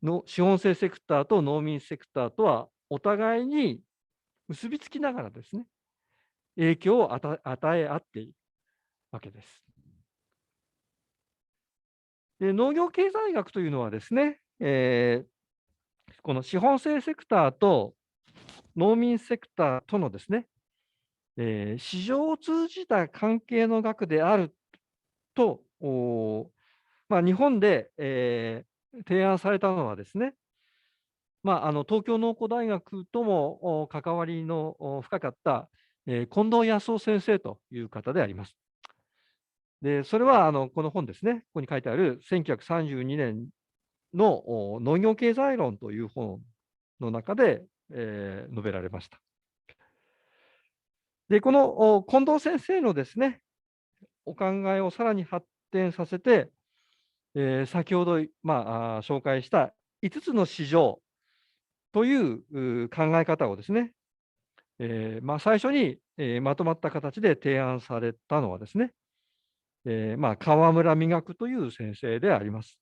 の資本性セクターと農民セクターとはお互いに結びつきながらですね、影響を与え合っているわけです。で農業経済学というのはですね、この資本性セクターと農民セクターとのですね、市場を通じた関係の学であると、日本で、提案されたのはですね、東京農工大学とも関わりの深かった、近藤康夫先生という方であります。で、それはこの本ですね、ここに書いてある1932年の農業経済論という本の中で、述べられました。で、この近藤先生のですね、お考えをさらに発展させて、先ほど、紹介した5つの市場という考え方をですね、最初に、まとまった形で提案されたのはですね、河村美学という先生であります。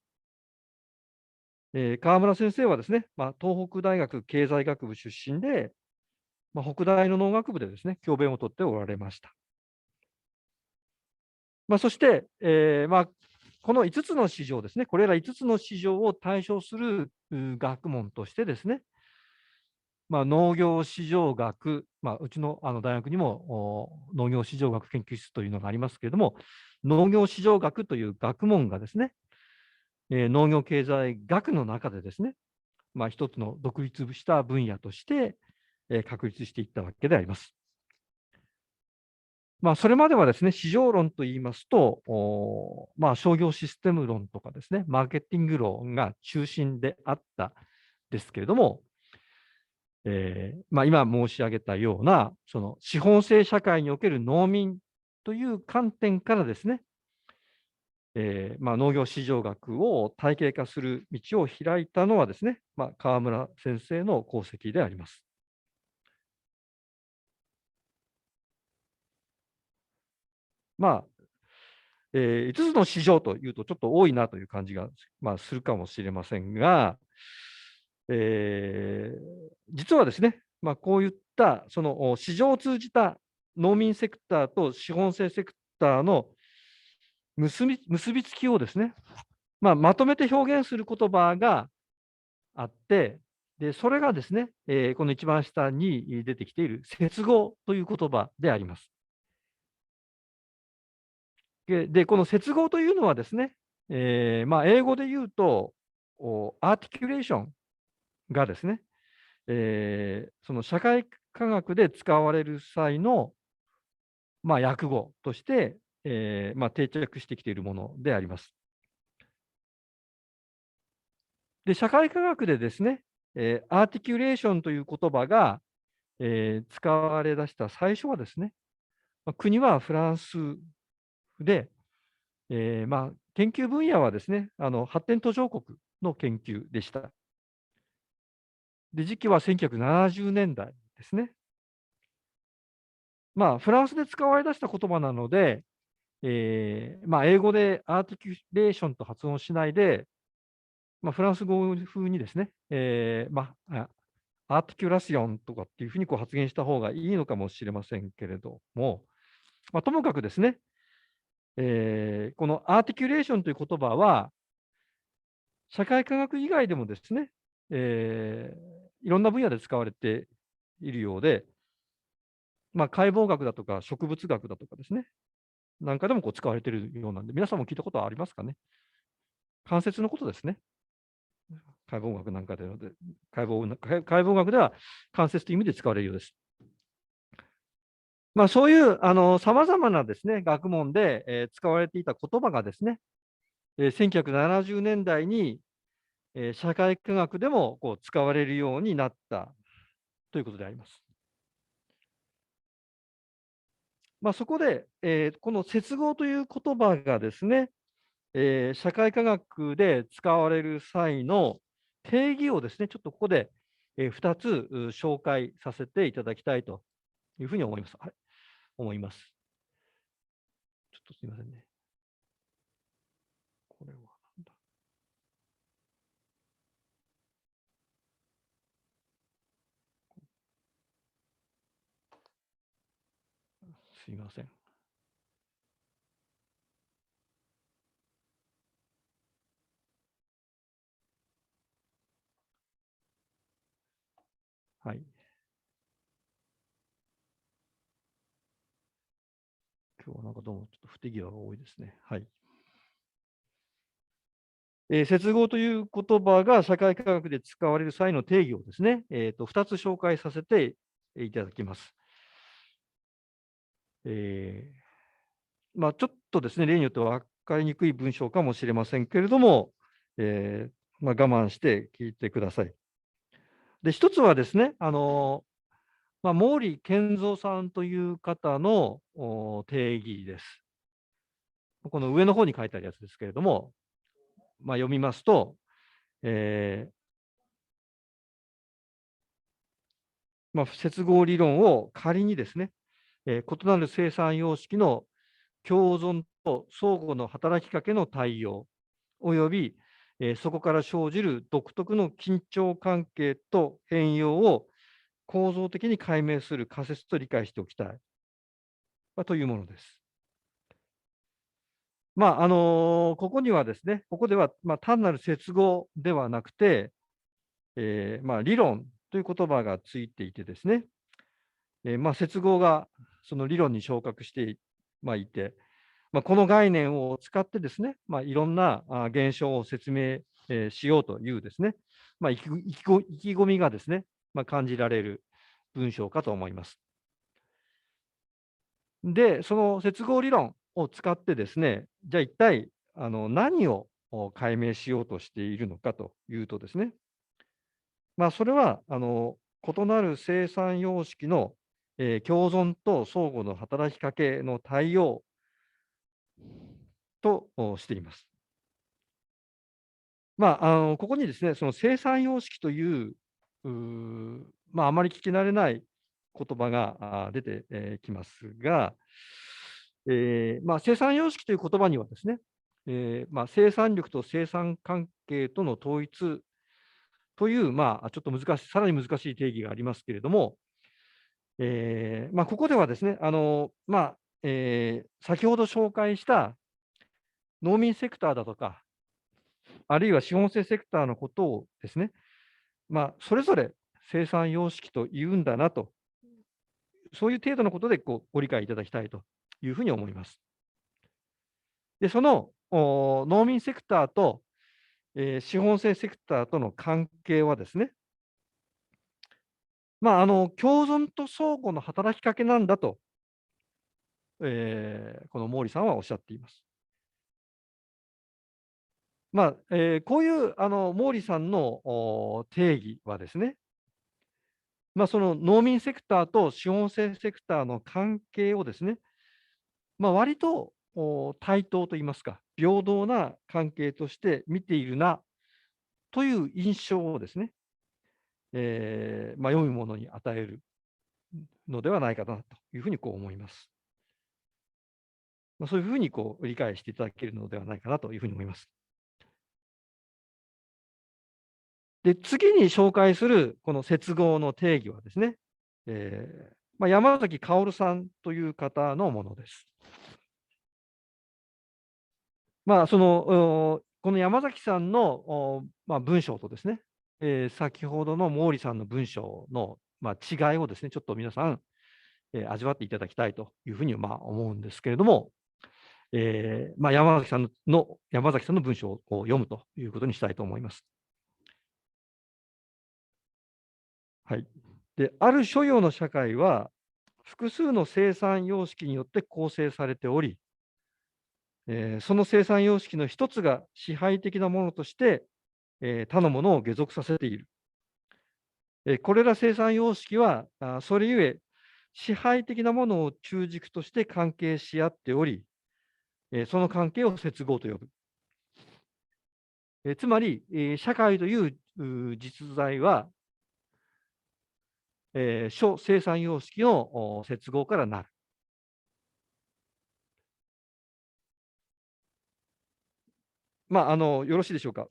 河村先生はですね、東北大学経済学部出身で、北大の農学部でですね、教鞭をとっておられました。そして、この5つの市場ですね、これら5つの市場を対象する学問としてですね、農業市場学、うちの大学にも農業市場学研究室というのがありますけれども、農業市場学という学問がですね、農業経済学の中でですね、一つの独立した分野として、確立していったわけであります。それまではですね、市場論といいますと、商業システム論とかですね、マーケティング論が中心であったですけれども、今申し上げたような、その資本制社会における農民という観点からですね、農業市場学を体系化する道を開いたのはですね、河村先生の功績であります。5つの市場というとちょっと多いなという感じが、するかもしれませんが、実はですね、こういったその市場を通じた農民セクターと資本性セクターの結びつきをですね、まとめて表現する言葉があって、でそれがですね、この一番下に出てきている接合という言葉であります。で、この接合というのはですね、英語で言うと、アーティキュレーションがですね、その社会科学で使われる際の、訳語として、定着してきているものであります。で、社会科学でですね、アーティキュレーションという言葉が、使われ出した最初はですね、国はフランスで、研究分野はですね、発展途上国の研究でした。で、時期は1970年代ですね。フランスで使われ出した言葉なので、英語でアーティキュレーションと発音しないで、フランス語風にですね、アーティキュラシオンとかっていうふうにこう発言した方がいいのかもしれませんけれども、ともかくですね、このアーティキュレーションという言葉は、社会科学以外でもですね、いろんな分野で使われているようで、解剖学だとか植物学だとかですね、なんかでもこう使われているようなんで、皆さんも聞いたことはありますかね。関節のことですね。解剖学なんかで解剖学では関節という意味で使われるようです。そういうさまざまなですね、学問で、使われていた言葉がですね、1970年代に、社会科学でもこう使われるようになったということであります。そこで、この接合という言葉がですね、社会科学で使われる際の定義をですね、ちょっとここで、2つ紹介させていただきたいというふうに思います。はい、思います。ちょっとすみませんね。これはなんだ。すみません。はい。今日はなんかどうもちょっと不手際が多いですね。はい。接合という言葉が社会科学で使われる際の定義をですね、2つ紹介させていただきます。ちょっとですね、例によっては分かりにくい文章かもしれませんけれども、我慢して聞いてください。で、一つはですね、毛利健三さんという方の定義です。この上の方に書いてあるやつですけれども、読みますと、接合理論を仮にですね、異なる生産様式の共存と相互の働きかけの対応、および、そこから生じる独特の緊張関係と変容を構造的に解明する仮説と理解しておきたい、というものです。ここにはですね、ここでは、単なる接合ではなくて、理論という言葉がついていてですね、接合がその理論に昇格していて、この概念を使ってですね、いろんな現象を説明、しようというですね、意気込みがですね、感じられる文章かと思います。で、その接合理論を使ってですね、じゃあ一体何を解明しようとしているのかというとですね、それは異なる生産様式の、共存と相互の働きかけの対応としています。ここにですね、その生産様式という、あまり聞き慣れない言葉が出てきますが、生産様式という言葉にはですね、生産力と生産関係との統一という、ちょっとさらに難しい定義がありますけれども、ここではですね、先ほど紹介した農民セクターだとか、あるいは資本性セクターのことをですね、それぞれ生産様式と言うんだなと、そういう程度のことでご理解いただきたいというふうに思います。で、その農民セクターと、資本性セクターとの関係はですね、共存と相互の働きかけなんだと、この毛利さんはおっしゃっています。こういう毛利さんの定義はですね、その農民セクターと資本性セクターの関係をですね、割と対等といいますか、平等な関係として見ているなという印象をですね、読む者に与えるのではないかなというふうに思います。そういうふうに理解していただけるのではないかなというふうに思います。で、次に紹介するこの接合の定義はですね、山崎薫さんという方のものです。この山崎さんの文章とですね、先ほどの毛利さんの文章の違いをですね、ちょっと皆さん、味わっていただきたいというふうに思うんですけれども、山崎さんの文章を読むということにしたいと思います。はい。で、ある諸用の社会は、複数の生産様式によって構成されており、その生産様式の一つが支配的なものとして、他のものを下属させている。これら生産様式は、それゆえ、支配的なものを中軸として関係し合っており、その関係を接合と呼ぶ。つまり、社会という実在は、諸生産様式の接合からなる。よろしいでしょうか。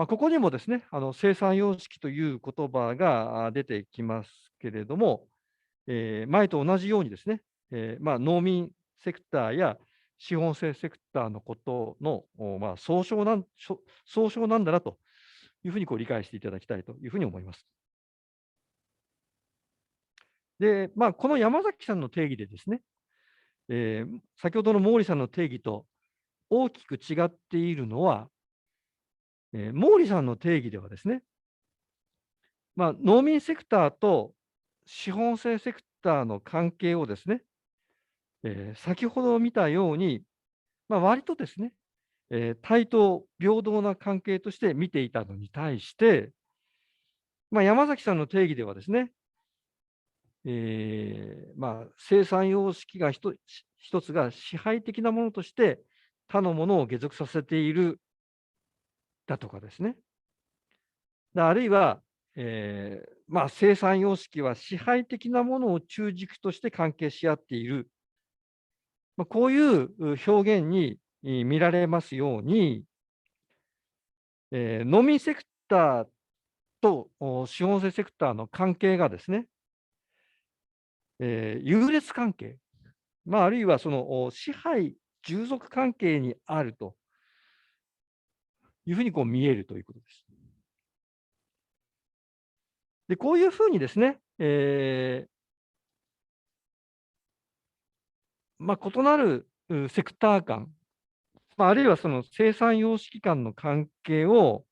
ここにもですね、生産様式という言葉が出てきますけれども、前と同じようにですね、農民セクターや資本性セクターのことの、総称なんだなというふうに理解していただきたいというふうに思います。で、この山崎さんの定義でですね、先ほどの毛利さんの定義と大きく違っているのは、毛利さんの定義ではですね、農民セクターと資本性セクターの関係をですね、先ほど見たように、割とですね、対等、平等な関係として見ていたのに対して、山崎さんの定義ではですね、生産様式が一つが支配的なものとして他のものを下属させているだとかですね。あるいは、生産様式は支配的なものを中軸として関係し合っている。こういう表現に見られますように、農民セクターと資本性セクターの関係がですね、優劣関係、あるいはその支配、従属関係にあるというふうに見えるということです。で、こういうふうにですね、異なるセクター間、あるいはその生産様式間の関係を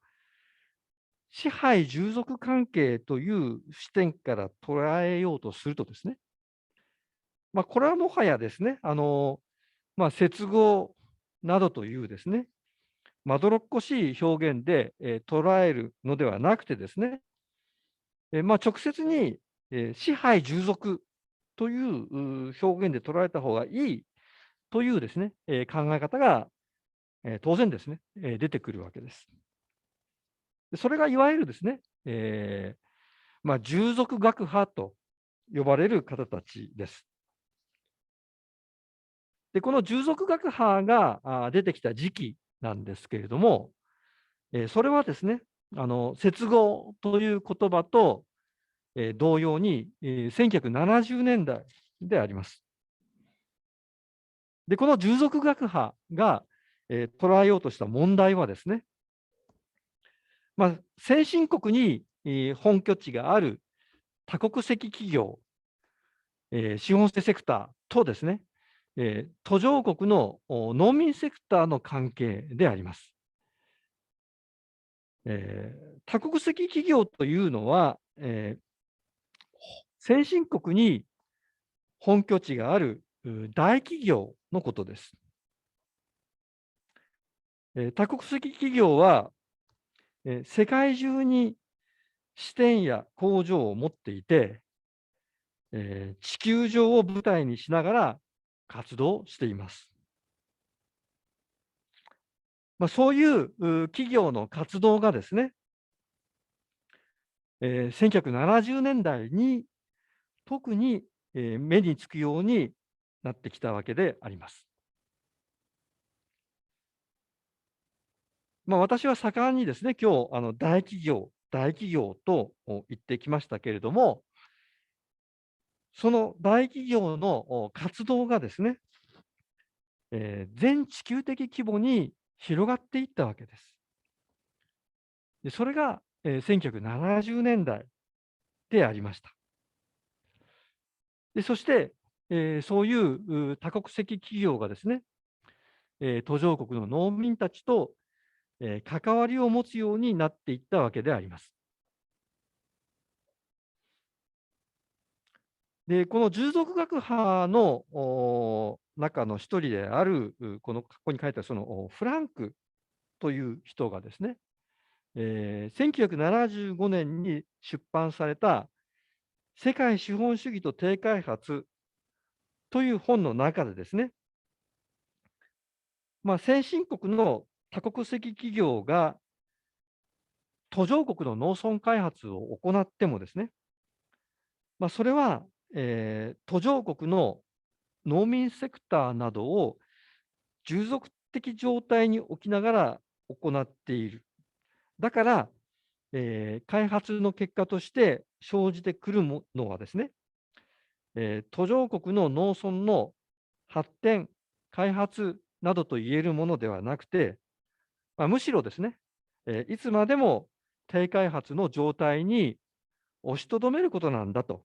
支配従属関係という視点から捉えようとするとですね、これはもはやですね、接合などというですね、まどろっこしい表現で、捉えるのではなくてですね、直接に、支配従属という表現で捉えた方がいいというですね、考え方が、当然ですね、出てくるわけです。でそれがいわゆるですね、従属学派と呼ばれる方たちです。で、この従属学派が出てきた時期なんですけれども、それはですね、接合という言葉と、同様に、1970年代であります。で、この従属学派が、捉えようとした問題はですね、先進国に、本拠地がある多国籍企業、資本セクターとですね、途上国の農民セクターの関係であります。多国籍企業というのは、先進国に本拠地がある大企業のことです。多国籍企業は、世界中に支店や工場を持っていて、地球上を舞台にしながら活動しています。そういう企業の活動がですね、1970年代に特に、目につくようになってきたわけであります。私は盛んにですね、今日大企業と言ってきましたけれども、その大企業の活動がですね、全地球的規模に広がっていったわけです。で、それが、1970年代でありました。で、そして、そういう多国籍企業がですね、途上国の農民たちと、関わりを持つようになっていったわけであります。で、この従属学派の中の一人である、ここに書いてあるそのフランクという人がですね、1975年に出版された世界資本主義と低開発という本の中でですね、先進国の多国籍企業が途上国の農村開発を行ってもですね、それは、途上国の農民セクターなどを従属的状態に置きながら行っている。だから、開発の結果として生じてくるのはですね、途上国の農村の発展、開発などと言えるものではなくて、むしろですね、いつまでも低開発の状態に押しとどめることなんだと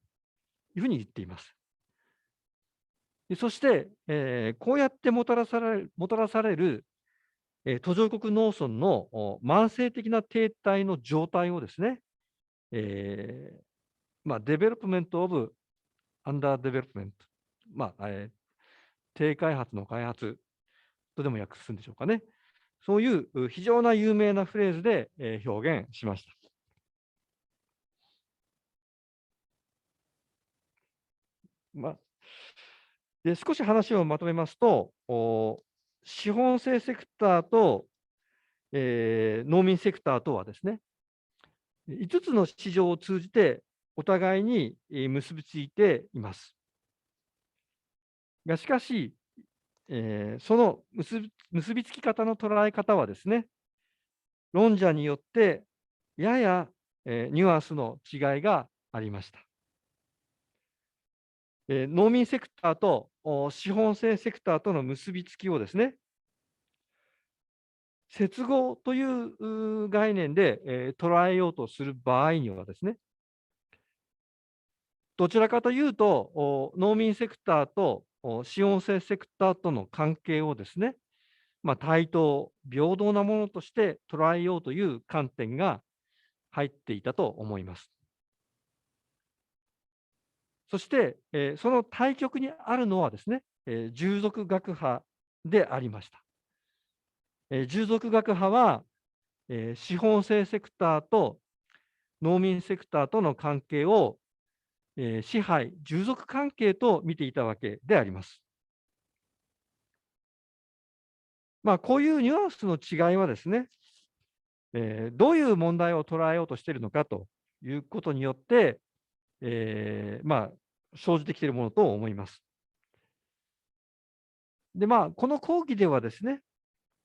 いうふうに言っています。でそして、こうやってもたらされる、途上国農村の慢性的な停滞の状態をですね、デベロップメント・オブ・アンダーデベロップメント、低開発の開発とでも訳すんでしょうかね。そういう非常な有名なフレーズで、表現しました。で少し話をまとめますと、資本性セクターと、農民セクターとはですね、5つの市場を通じてお互いに結びついています。がしかし、その結びつき方の捉え方はですね、論者によってやや、ニュアンスの違いがありました。農民セクターと資本性セクターとの結びつきをですね、接合という概念で、捉えようとする場合にはですね、どちらかというと、農民セクターと資本性セクターとの関係をですね、対等、平等なものとして捉えようという観点が入っていたと思います。そして、その対極にあるのはですね、従属学派でありました。従属学派は、資本性セクターと農民セクターとの関係を、支配、従属関係と見ていたわけであります。こういうニュアンスの違いはですね、どういう問題を捉えようとしているのかということによって、生じてきているものと思います。で、この講義ではですね、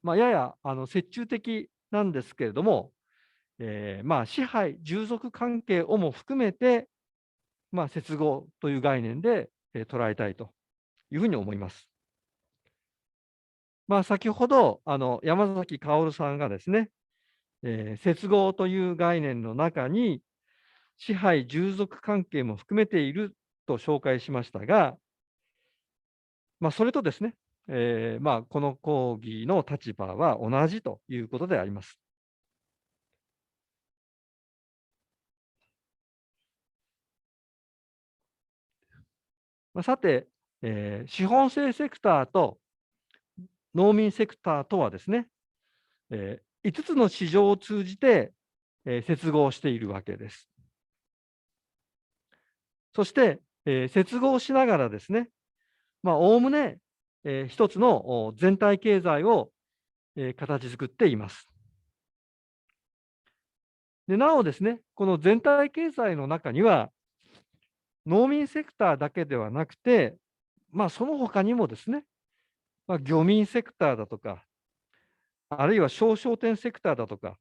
やや折衷的なんですけれども、支配、従属関係をも含めて、接合という概念で捉えたいというふうに思います。先ほど山崎薫さんがですね、接合という概念の中に支配従属関係も含めていると紹介しましたが、それとですね、この講義の立場は同じということであります。さて、資本性セクターと農民セクターとはですね、5つの市場を通じて、接合しているわけです。そして、接合しながらですね、おおむね、一つの全体経済を、形作っています。でなおですね、この全体経済の中には、農民セクターだけではなくて、その他にもですね、漁民セクターだとか、あるいは小商店セクターだとか、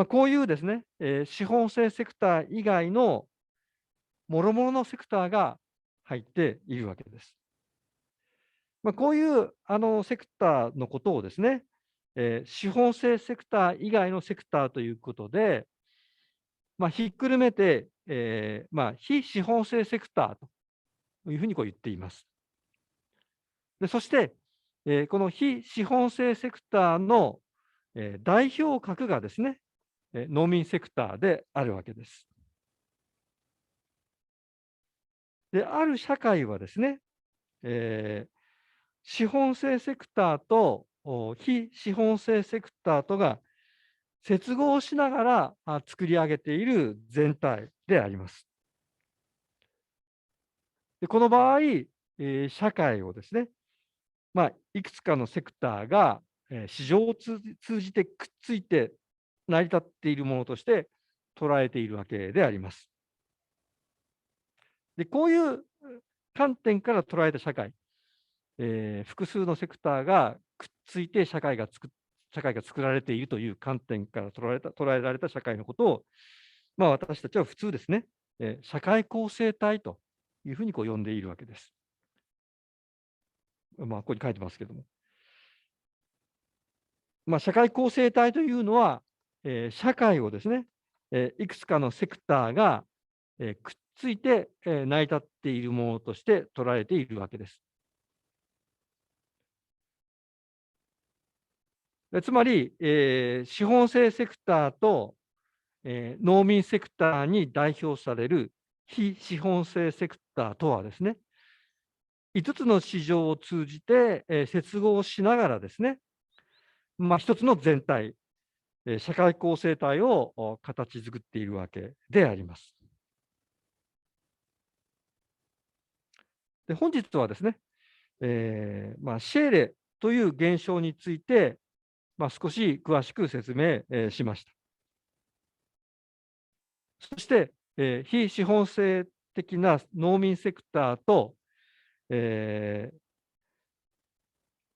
こういうですね、資本性セクター以外の諸々のセクターが入っているわけです。こういうセクターのことをですね、資本性セクター以外のセクターということで、ひっくるめて、非資本性セクターというふうに言っています。でそして、この非資本性セクターの、代表格がですね、農民セクターであるわけです。で、ある社会はですね、資本性セクターと非資本性セクターとが接合しながら作り上げている全体であります。でこの場合、社会をですね、いくつかのセクターが、市場を通じてくっついて成り立っているものとして捉えているわけであります。で、こういう観点から捉えた社会、複数のセクターがくっついて社会が作られているという観点から捉えられた社会のことを、私たちは普通ですね、社会構成体というふうに呼んでいるわけです。ここに書いてますけども。社会構成体というのは、社会をですね、いくつかのセクターが、くっついて、成り立っているものとして捉えているわけです。つまり、資本性セクターと、農民セクターに代表される非資本性セクターとはですね、5つの市場を通じて、接合しながらですね、一つの全体、社会構成体を形作っているわけであります。で本日はですね、シェーレという現象について、少し詳しく説明、しました。そして、非資本性的な農民セクターと、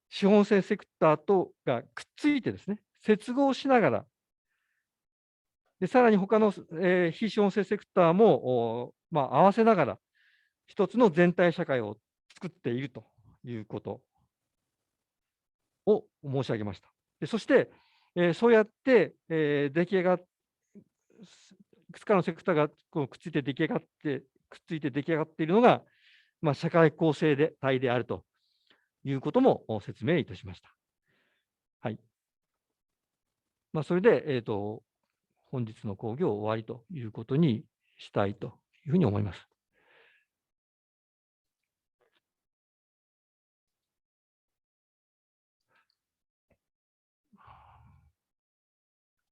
資本性セクターとがくっついてですね、接合しながら、でさらに他の、非資本性セクターも、合わせながら、一つの全体社会を作っているということを申し上げました。でそして、そうやって、出来上がっいくつかのセクターがくっついて出来上がってくっついて出来上がっているのが、社会構成体であるということも説明いたしました。はい。それで、本日の講義を終わりということにしたいというふうに思います。